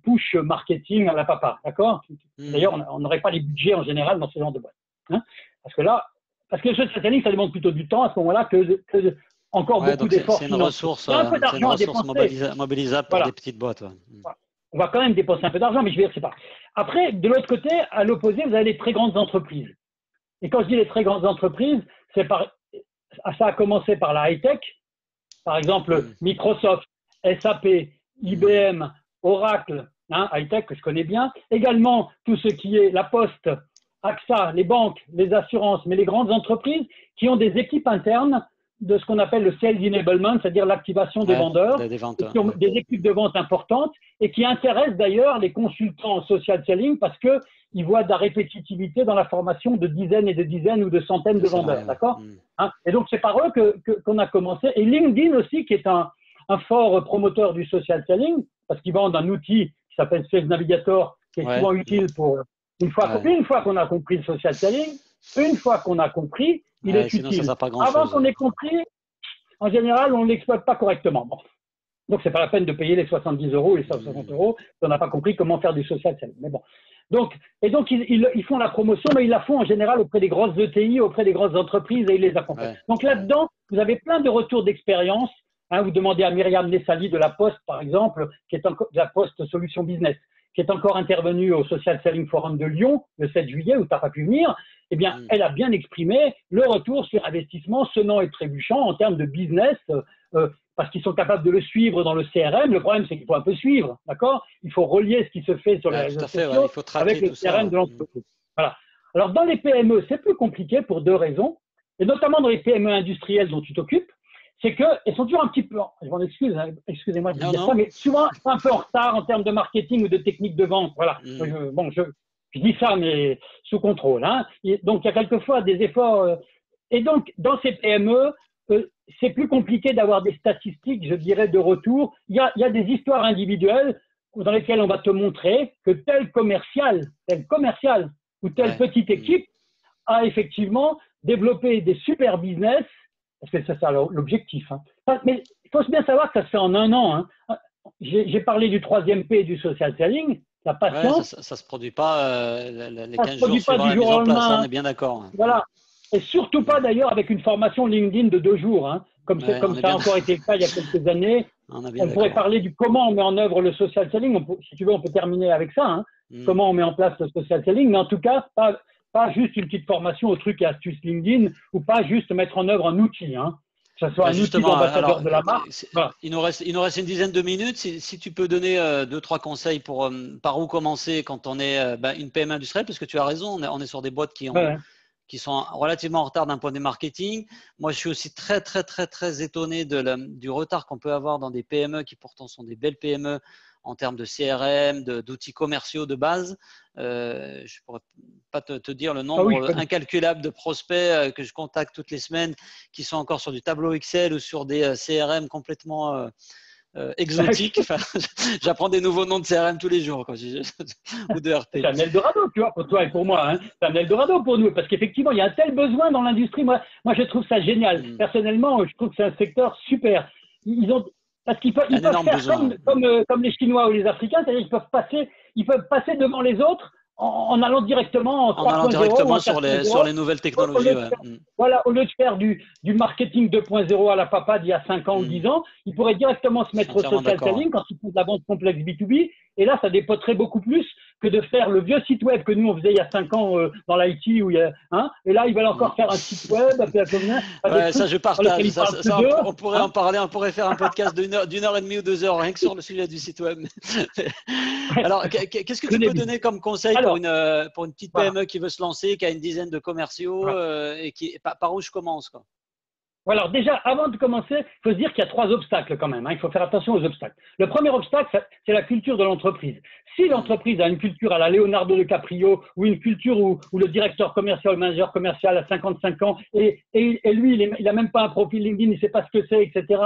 push marketing à la papa, d'accord? D'ailleurs, on n'aurait pas les budgets en général dans ce genre de boîte. Hein, parce que le social selling, ça demande plutôt du temps à ce moment-là que encore beaucoup d'efforts financiers. C'est une ressource mobilisable pour des petites boîtes. On va quand même dépenser un peu d'argent, mais je veux dire, c'est pas. Après, de l'autre côté, à l'opposé, vous avez les très grandes entreprises. Et quand je dis les très grandes entreprises, ça a commencé par la high-tech, par exemple Microsoft, SAP, IBM, Oracle, high-tech que je connais bien. Également, tout ce qui est la Poste, AXA, les banques, les assurances, mais les grandes entreprises qui ont des équipes internes de ce qu'on appelle le sales enablement, c'est-à-dire l'activation des vendeurs, qui ont des équipes de vente importantes et qui intéressent d'ailleurs les consultants en social selling parce qu'ils voient de la répétitivité dans la formation de dizaines et de dizaines ou de centaines de vendeurs, d'accord? Et donc, c'est par eux qu'on a commencé. Et LinkedIn aussi, qui est un fort promoteur du social selling, parce qu'ils vendent un outil qui qui s'appelle Sales Navigator, qui est souvent utile pour une fois qu'on a compris le social selling, une fois qu'on a compris, il est sinon, utile. Ça pas Avant qu'on ait compris, en général, on ne l'exploite pas correctement. Bon. Donc, c'est pas la peine de payer les 70 € et les 160 € si on n'a pas compris comment faire du social selling. Mais bon. Donc, ils font la promotion, mais ils la font en général auprès des grosses ETI, auprès des grosses entreprises et ils les accompagnent. Donc là-dedans, vous avez plein de retours d'expérience. Hein, vous demandez à Myriam Nessali de la Poste, par exemple, qui est encore de la Poste Solutions Business, qui est encore intervenue au Social Selling Forum de Lyon le 7 juillet, où tu n'as pas pu venir. Eh bien, elle a bien exprimé le retour sur investissement sonnant et trébuchant en termes de business, parce qu'ils sont capables de le suivre dans le CRM. Le problème, c'est qu'il faut un peu suivre, d'accord? Il faut relier ce qui se fait sur les réseaux sociaux avec le CRM de l'entreprise. Voilà. Alors, dans les PME, c'est plus compliqué pour deux raisons, et notamment dans les PME industrielles dont tu t'occupes, c'est qu'elles sont toujours un petit peu, je m'en excuse, hein, excusez-moi de dire ça, mais souvent un peu en retard en termes de marketing ou de technique de vente. Voilà. Je dis ça, mais sous contrôle. Hein. Donc, il y a quelquefois des efforts. Et donc, dans ces PME, c'est plus compliqué d'avoir des statistiques, je dirais, de retour. Il y a des histoires individuelles dans lesquelles on va te montrer que tel commercial ou telle petite équipe a effectivement développé des super business, parce que c'est ça l'objectif. Hein. Mais il faut bien savoir que ça se fait en un an. Hein. J'ai parlé du 3e P du social selling. La patience, ça ne se produit pas les 15 jours suivant la mise en place, on est bien d'accord. Voilà. Et surtout pas d'ailleurs avec une formation LinkedIn de 2 jours, hein, comme ça a encore été le cas il y a quelques années. On pourrait parler du comment on met en œuvre le social selling. Si tu veux, on peut terminer avec ça. Hein, comment on met en place le social selling, mais en tout cas, pas juste une petite formation aux trucs et astuces LinkedIn ou pas juste mettre en œuvre un outil. Hein. Que ce soit un outil d'ambassadeur de la marque. Voilà. Il nous reste une dizaine de minutes. Si tu peux donner 2-3 conseils pour par où commencer quand on est une PME industrielle, parce que tu as raison, on est sur des boîtes qui sont relativement en retard d'un point de vue marketing. Moi, je suis aussi très, très, très, très étonné du retard qu'on peut avoir dans des PME qui pourtant sont des belles PME en termes de CRM, d'outils commerciaux de base. Je ne pourrais pas te dire le nombre incalculable de prospects que je contacte toutes les semaines qui sont encore sur du tableau Excel ou sur des CRM complètement exotiques. Enfin, j'apprends des nouveaux noms de CRM tous les jours, quoi, ou de RP. C'est un Eldorado, tu vois, pour toi et pour moi. Hein. C'est un Eldorado pour nous, parce qu'effectivement, il y a un tel besoin dans l'industrie. Moi, je trouve ça génial. Personnellement, je trouve que c'est un secteur super. Parce qu'ils peuvent faire comme les Chinois ou les Africains, c'est-à-dire qu'ils peuvent passer devant les autres en allant directement sur les nouvelles technologies. Au lieu de faire du marketing 2.0 à la papa d'il y a 5 ans ou 10 ans, ils pourraient directement se mettre au social selling quand ils font de la vente complexe B2B. Et là, ça dépoterait beaucoup plus que de faire le vieux site web que nous, on faisait il y a 5 ans dans l'IT. Et là, ils veulent encore faire un site web. Ça, je partage. On pourrait en parler. On pourrait faire un podcast d'1h30 ou 2 heures rien que sur le sujet du site web. Alors, qu'est-ce que tu peux donner comme conseil pour une petite PME qui veut se lancer, qui a une dizaine de commerciaux et par où je commence, quoi? Alors déjà, avant de commencer, il faut se dire qu'il y a 3 obstacles quand même. Hein. Il faut faire attention aux obstacles. Le premier obstacle, c'est la culture de l'entreprise. Si l'entreprise a une culture à la Leonardo DiCaprio ou une culture où le directeur commercial, le manager commercial a 55 ans et lui, il n'a même pas un profil LinkedIn, il ne sait pas ce que c'est, etc.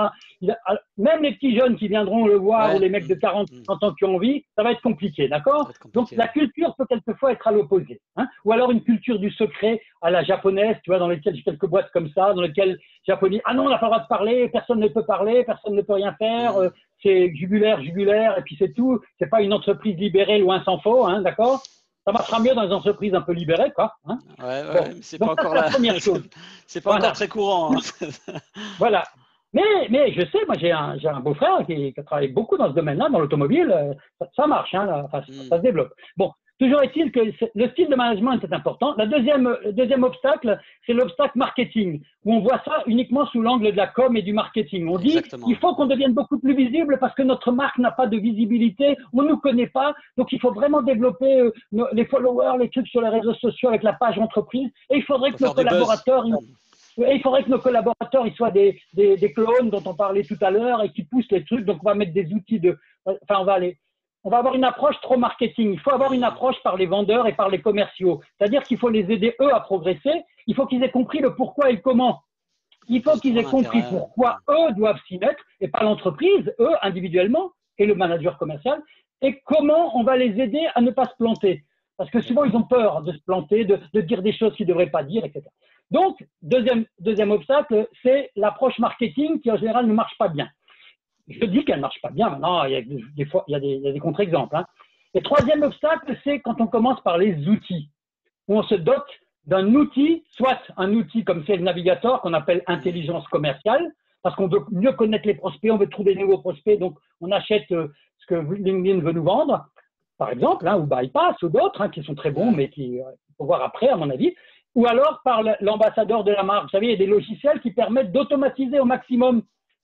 Même les petits jeunes qui viendront le voir ou les mecs de 40 ans qui ont envie, ça va être compliqué, d'accord? Donc la culture peut quelquefois être à l'opposé. Hein. Ou alors une culture du secret à la japonaise, tu vois, dans lesquelles j'ai quelques boîtes comme ça, dans lesquelles Japonais, ah non, on n'a pas le droit de parler, personne ne peut parler, personne ne peut rien faire, c'est jugulaire, et puis c'est tout. C'est pas une entreprise libérée, loin s'en faut, hein, d'accord? Ça marchera mieux dans les entreprises un peu libérées, quoi. Hein. C'est pas encore la première chose. C'est pas encore très courant. Hein. Voilà. Mais je sais, moi j'ai un beau-frère qui travaille beaucoup dans ce domaine-là, dans l'automobile, ça marche, hein, là, ça se développe. Bon. Toujours est-il que le style de management est important. Le deuxième obstacle, c'est l'obstacle marketing, où on voit ça uniquement sous l'angle de la com et du marketing. On dit il faut qu'on devienne beaucoup plus visible parce que notre marque n'a pas de visibilité, on ne nous connaît pas, donc il faut vraiment développer les followers, les trucs sur les réseaux sociaux avec la page entreprise, et il faudrait que nos collaborateurs… Et il faudrait que nos collaborateurs ils soient des clones dont on parlait tout à l'heure et qui poussent les trucs. Donc, on va mettre des outils on va avoir une approche trop marketing. Il faut avoir une approche par les vendeurs et par les commerciaux. C'est-à-dire qu'il faut les aider, eux, à progresser. Il faut qu'ils aient compris le pourquoi et le comment. Il faut qu'ils aient compris pourquoi eux doivent s'y mettre et pas l'entreprise, eux, individuellement, et le manager commercial. et comment on va les aider à ne pas se planter. Parce que souvent, ils ont peur de se planter, de dire des choses qu'ils ne devraient pas dire, etc. Donc, deuxième obstacle, c'est l'approche marketing qui, en général, ne marche pas bien. Je dis qu'elle ne marche pas bien. Maintenant, il y a des fois, il y a des contre-exemples. Hein. Et troisième obstacle, c'est quand on commence par les outils, où on se dote d'un outil, soit un outil comme Sales Navigator qu'on appelle intelligence commerciale, parce qu'on veut mieux connaître les prospects, on veut trouver des nouveaux prospects, donc on achète ce que LinkedIn veut nous vendre, par exemple, hein, ou Bypass ou d'autres qui sont très bons, mais qu'il faut voir après, à mon avis. Ou alors par l'ambassadeur de la marque. Vous savez, il y a des logiciels qui permettent d'automatiser au maximum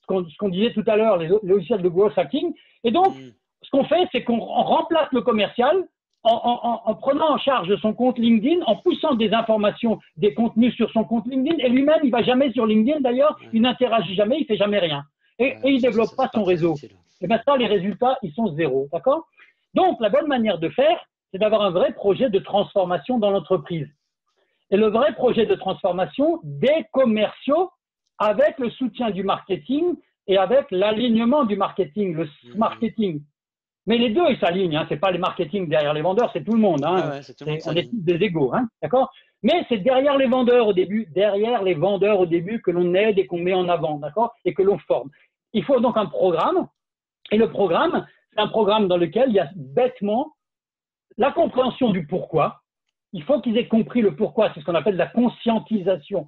ce qu'on disait tout à l'heure, les logiciels de growth hacking. Et donc, ce qu'on fait, c'est qu'on remplace le commercial en prenant en charge son compte LinkedIn, en poussant des informations, des contenus sur son compte LinkedIn. Et lui-même, il ne va jamais sur LinkedIn. D'ailleurs, il n'interagit jamais, il ne fait jamais rien. Et il ne développe pas son réseau. Et bien ça, les résultats, ils sont zéro. D'accord? Donc, la bonne manière de faire, c'est d'avoir un vrai projet de transformation dans l'entreprise. Et le vrai projet de transformation des commerciaux avec le soutien du marketing et avec l'alignement du marketing, le marketing. Mais les deux, ils s'alignent. Hein. Ce n'est pas les marketing derrière les vendeurs, c'est tout le monde. Hein. On est tous des égaux. Hein. D'accord? Mais c'est derrière les vendeurs au début, que l'on aide et qu'on met en avant, d'accord? Et que l'on forme. Il faut donc un programme. Et le programme, c'est un programme dans lequel il y a bêtement la compréhension du pourquoi. Il faut qu'ils aient compris le pourquoi. C'est ce qu'on appelle la conscientisation.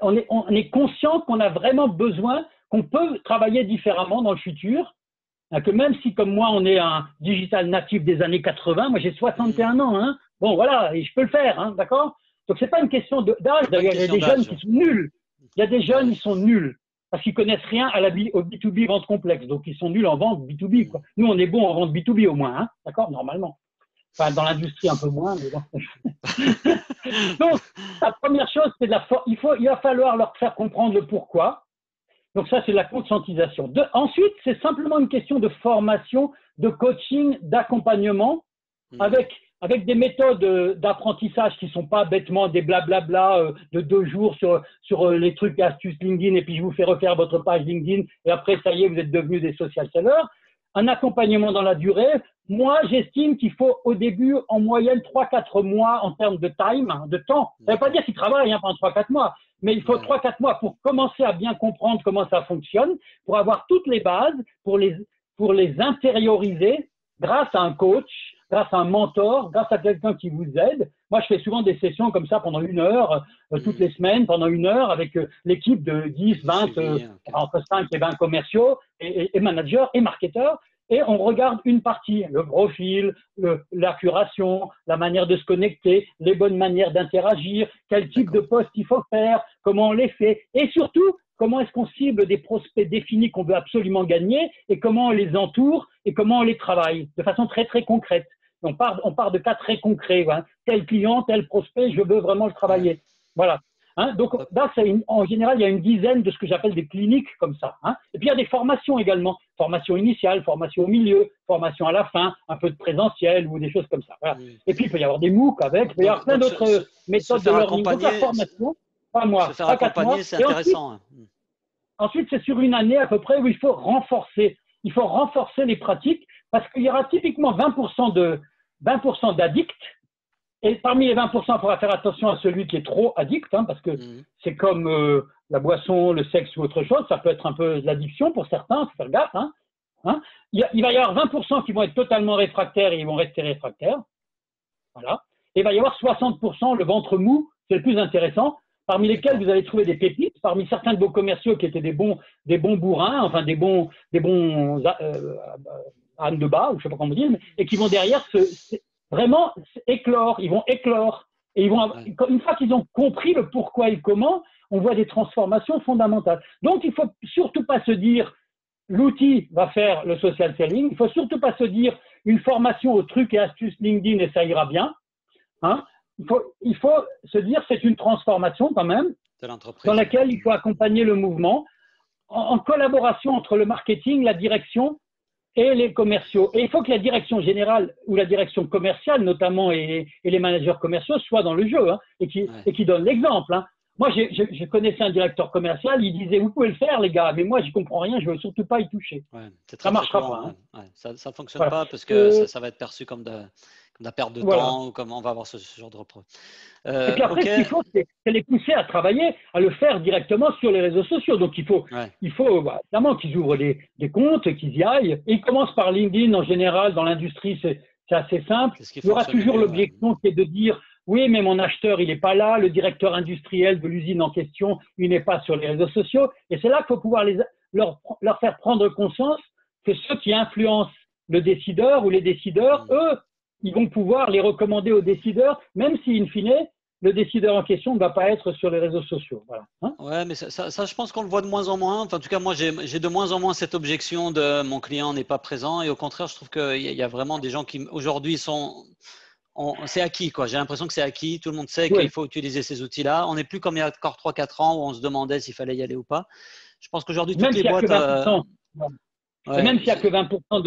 On est conscient qu'on a vraiment besoin, qu'on peut travailler différemment dans le futur. Que même si, comme moi, on est un digital natif des années 80, moi j'ai 61 ans, hein. Bon voilà, et je peux le faire, hein, d'accord? Donc c'est pas une question d'âge, d'ailleurs, il y a des jeunes qui sont nuls. Il y a des jeunes, ils sont nuls, parce qu'ils connaissent rien au B2B vente complexe, donc ils sont nuls en vente B2B, quoi. Nous, on est bons en vente B2B au moins, hein, d'accord, normalement. Enfin, dans l'industrie un peu moins, mais bon. Donc, la première chose, c'est il va falloir leur faire comprendre le pourquoi. Donc ça, c'est la conscientisation. Ensuite, c'est simplement une question de formation, de coaching, d'accompagnement, avec des méthodes d'apprentissage qui ne sont pas bêtement des blablabla de 2 jours sur les trucs et astuces LinkedIn, et puis je vous fais refaire votre page LinkedIn, et après, ça y est, vous êtes devenus des social sellers. Un accompagnement dans la durée. Moi, j'estime qu'il faut au début, en moyenne, 3-4 mois en termes de de temps. Ça ne veut pas dire qu'ils travaillent pendant 3-4 mois. Mais il faut 3-4 mois pour commencer à bien comprendre comment ça fonctionne, pour avoir toutes les bases, pour les intérioriser grâce à un coach, grâce à un mentor, grâce à quelqu'un qui vous aide. Moi, je fais souvent des sessions comme ça pendant 1 heure, toutes les semaines, pendant 1 heure, avec l'équipe de 10, 20, entre 5 et 20 commerciaux et managers et marketeurs. Et on regarde une partie, le profil, la curation, la manière de se connecter, les bonnes manières d'interagir, quel type de poste il faut faire, comment on les fait, et surtout, comment est-ce qu'on cible des prospects définis qu'on veut absolument gagner, et comment on les entoure, et comment on les travaille, de façon très, très concrète. On part de cas très concrets. Hein. Tel client, tel prospect, je veux vraiment le travailler. Voilà. Hein, donc, là, en général, il y a une dizaine de ce que j'appelle des cliniques comme ça. Hein. Et puis, il y a des formations également. Formation initiale, formation au milieu, formation à la fin, un peu de présentiel ou des choses comme ça. Voilà. Et puis, il peut y avoir des MOOC avec, il peut y avoir plein d'autres méthodes de learning. Donc, la formation, pas moi. Se faire accompagner, c'est intéressant. Ensuite, c'est sur 1 année à peu près où il faut renforcer. Il faut renforcer les pratiques parce qu'il y aura typiquement 20% d'addicts. Et parmi les 20%, il faudra faire attention à celui qui est trop addict, hein, parce que c'est comme la boisson, le sexe ou autre chose. Ça peut être un peu de l'addiction pour certains, il faut faire gaffe. Hein. Il va y avoir 20% qui vont être totalement réfractaires et ils vont rester réfractaires. Voilà. Et il va y avoir 60%, le ventre mou, c'est le plus intéressant, parmi lesquels vous allez trouver des pépites, parmi certains de vos commerciaux qui étaient des bons bourrins, enfin des bons ânes de bas, ou je ne sais pas comment dire, et qui vont derrière vraiment éclore, ils vont éclore. Et une fois qu'ils ont compris le pourquoi et le comment, on voit des transformations fondamentales. Donc, il ne faut surtout pas se dire l'outil va faire le social selling. Il ne faut surtout pas se dire une formation aux trucs et astuces LinkedIn et ça ira bien. Hein. Il faut se dire c'est une transformation quand même dans laquelle il faut accompagner le mouvement en collaboration entre le marketing, la direction et les commerciaux. Et il faut que la direction générale ou la direction commerciale, notamment, et les managers commerciaux soient dans le jeu, hein, et qui donnent l'exemple. Hein. moi, je connaissais un directeur commercial, il disait, vous pouvez le faire, les gars, mais moi, j'y comprends rien, je veux surtout pas y toucher. Ouais, c'est Ça très, très marchera court. pas. Hein. Ouais. Ça ne fonctionne Voilà. pas parce que ça va être perçu comme de la perte de Voilà. temps ou comme on va avoir ce genre de reproche. Et puis après, OK. ce qu'il faut, c'est les pousser à travailler, à le faire directement sur les réseaux sociaux. Donc, il faut Ouais. évidemment qu'ils ouvrent des comptes, qu'ils y aillent. Et ils commencent par LinkedIn en général. Dans l'industrie, c'est assez simple. C'est ce qui Il y aura fonctionne le toujours mieux. Ouais. l'objection qui est de dire, oui, mais mon acheteur, il n'est pas là. Le directeur industriel de l'usine en question, il n'est pas sur les réseaux sociaux. Et c'est là qu'il faut pouvoir leur faire prendre conscience que ceux qui influencent le décideur ou les décideurs, eux, ils vont pouvoir les recommander aux décideurs, même si, in fine, le décideur en question ne va pas être sur les réseaux sociaux. Voilà. Hein? Ouais, mais ça, je pense qu'on le voit de moins en moins. Enfin, en tout cas, moi, j'ai de moins en moins cette objection de mon client n'est pas présent. Et au contraire, je trouve qu'il y a vraiment des gens qui, aujourd'hui, c'est acquis, quoi. J'ai l'impression que c'est acquis. Tout le monde sait qu'il Oui. faut utiliser ces outils-là. On n'est plus comme il y a encore 3-4 ans où on se demandait s'il fallait y aller ou pas. Je pense qu'aujourd'hui, toutes Même les s'il n'y a que boîtes. 20%. Et même Ouais, s'il n'y a que 20%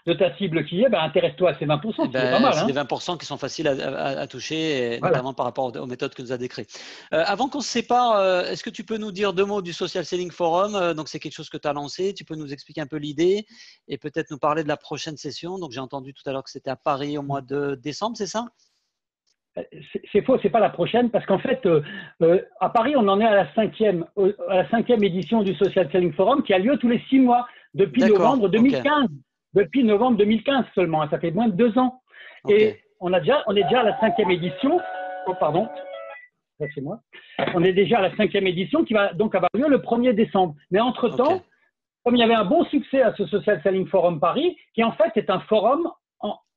de ta cible qui y est, ben, intéresse-toi à ces 20%, c'est pas mal. c'est Hein. des 20% qui sont faciles à toucher, et Voilà. notamment par rapport aux méthodes que nous a décrites. Avant qu'on se sépare, est-ce que tu peux nous dire 2 mots du Social Selling Forum? Donc, c'est quelque chose que tu as lancé. Tu peux nous expliquer un peu l'idée et peut-être nous parler de la prochaine session. Donc, j'ai entendu tout à l'heure que c'était à Paris au mois de décembre, c'est ça? C'est faux, c'est pas la prochaine, parce qu'en fait, à Paris, on en est à la cinquième édition du Social Selling Forum qui a lieu tous les 6 mois depuis novembre 2015. Okay. Depuis novembre 2015 seulement, ça fait moins de 2 ans. Okay. Et on est déjà à la 5e édition. Oh, pardon. Ça, c'est moi. On est déjà à la 5e édition qui va donc avoir lieu le 1er décembre. Mais entre-temps, comme il y avait un bon succès à ce Social Selling Forum Paris, qui en fait est un forum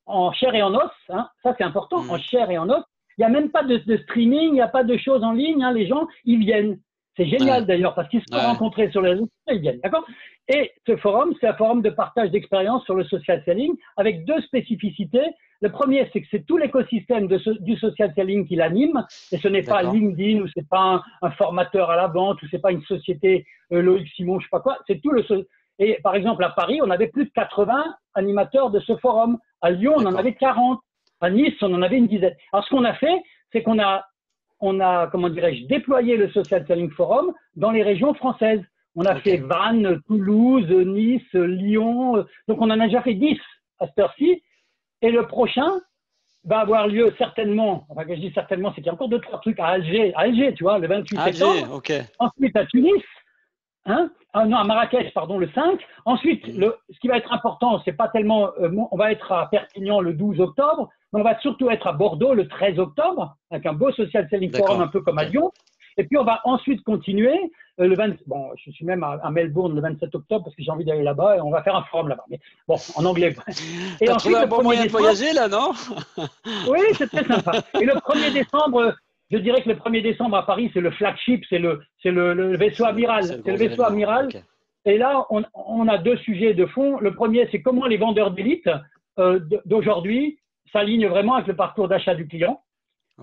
en chair et en os, hein, ça c'est important, en chair et en os. Il n'y a même pas de streaming, il n'y a pas de choses en ligne, hein, les gens, ils viennent. C'est génial d'ailleurs, parce qu'ils se sont rencontrés sur les réseaux sociaux, ils viennent, d'accord? Et ce forum, c'est un forum de partage d'expérience sur le social selling, avec 2 spécificités. Le premier, c'est que c'est tout l'écosystème du social selling qui l'anime, et ce n'est pas LinkedIn, ou c'est pas un formateur à la vente, ou c'est pas une société Loïc Simon, je sais pas quoi, c'est tout le. Et par exemple, à Paris, on avait plus de 80 animateurs de ce forum. À Lyon, on en avait 40. À Nice, on en avait une dizaine. Alors, ce qu'on a fait, c'est qu'on a, comment dirais-je, déployé le Social Selling Forum dans les régions françaises. On a fait Vannes, Toulouse, Nice, Lyon. Donc, on en a déjà fait 10 à cette heure-ci. Et le prochain va avoir lieu certainement, enfin, quand je dis certainement, c'est qu'il y a encore 2-3 trucs à Alger, tu vois, le 28 septembre. Ensuite, à Tunis. Hein? Non, à Marrakech, pardon, le 5. Ensuite, ce qui va être important, c'est pas tellement, on va être à Perpignan le 12 octobre, mais on va surtout être à Bordeaux le 13 octobre, avec un beau Social Selling Forum un peu comme à Lyon. Et puis, on va ensuite continuer le 20, bon, je suis même à Melbourne le 27 octobre parce que j'ai envie d'aller là-bas et on va faire un forum là-bas. Mais bon, en anglais. Et ensuite, trouvé un bon moyen de voyager là, non? Oui, c'est très sympa. Et le 1er décembre, je dirais que le 1er décembre à Paris, c'est le flagship, c'est le vaisseau amiral. C'est le vaisseau amiral. Et là, on a 2 sujets de fond. Le premier, c'est comment les vendeurs d'élite d'aujourd'hui s'alignent vraiment avec le parcours d'achat du client.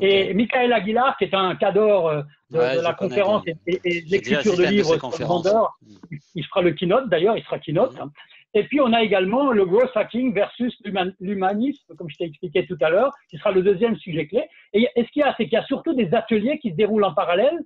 Et Michael Aguilar, qui est un cadre de la conférence et de l'écriture de livres sur le vendeur, il fera le keynote d'ailleurs, il sera keynote. Et puis, on a également le growth hacking versus l'humanisme, comme je t'ai expliqué tout à l'heure, qui sera le 2e sujet clé. Et ce qu'il y a, c'est qu'il y a surtout des ateliers qui se déroulent en parallèle,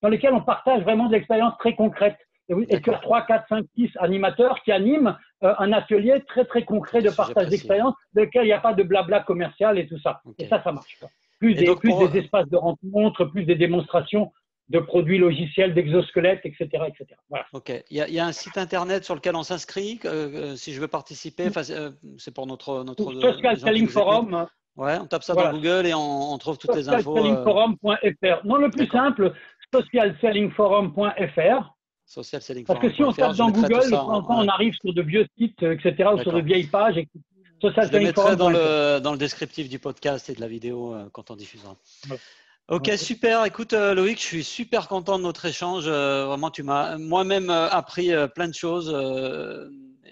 dans lesquels on partage vraiment des expériences très concrètes. Et tu as 3, 4, 5, 6 animateurs qui animent un atelier très, très concret de partage d'expérience, dans lequel il n'y a pas de blabla commercial et tout ça. Et ça marche. Plus des espaces de rencontres, plus des démonstrations de produits logiciels, d'exosquelettes, etc. etc. Voilà. Ok. Il y a un site internet sur lequel on s'inscrit. Si je veux participer, c'est pour notre Social Selling Forum. Ouais, on tape ça dans Google et on trouve toutes les infos. Socialsellingforum.fr. Non, le plus simple, socialsellingforum.fr. Parce que si on tape dans Google, de temps en temps, on arrive sur de vieux sites, etc., ou sur de vieilles pages. Je le mettrai dans le descriptif du podcast et de la vidéo quand on diffusera. Voilà. Ok, super. Écoute, Loïc, je suis super content de notre échange. Vraiment, tu m'as moi-même appris plein de choses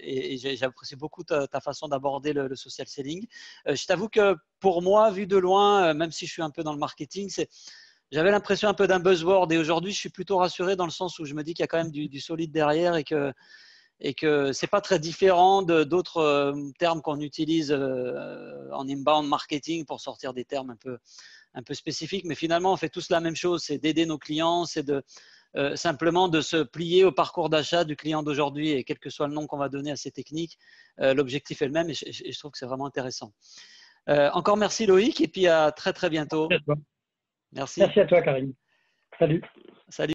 et j'ai apprécié beaucoup ta façon d'aborder le social selling. Je t'avoue que pour moi, vu de loin, même si je suis un peu dans le marketing, j'avais l'impression un peu d'un buzzword et aujourd'hui, je suis plutôt rassuré dans le sens où je me dis qu'il y a quand même du solide derrière et que ce n'est pas très différent d'autres termes qu'on utilise en inbound marketing pour sortir des termes un peu spécifique, mais finalement, on fait tous la même chose, c'est d'aider nos clients, c'est de simplement de se plier au parcours d'achat du client d'aujourd'hui et quel que soit le nom qu'on va donner à ces techniques, l'objectif est le même et je trouve que c'est vraiment intéressant. Encore merci Loïc et puis à très très bientôt. Merci à toi. Merci. Merci à toi, Karim. Salut. Salut.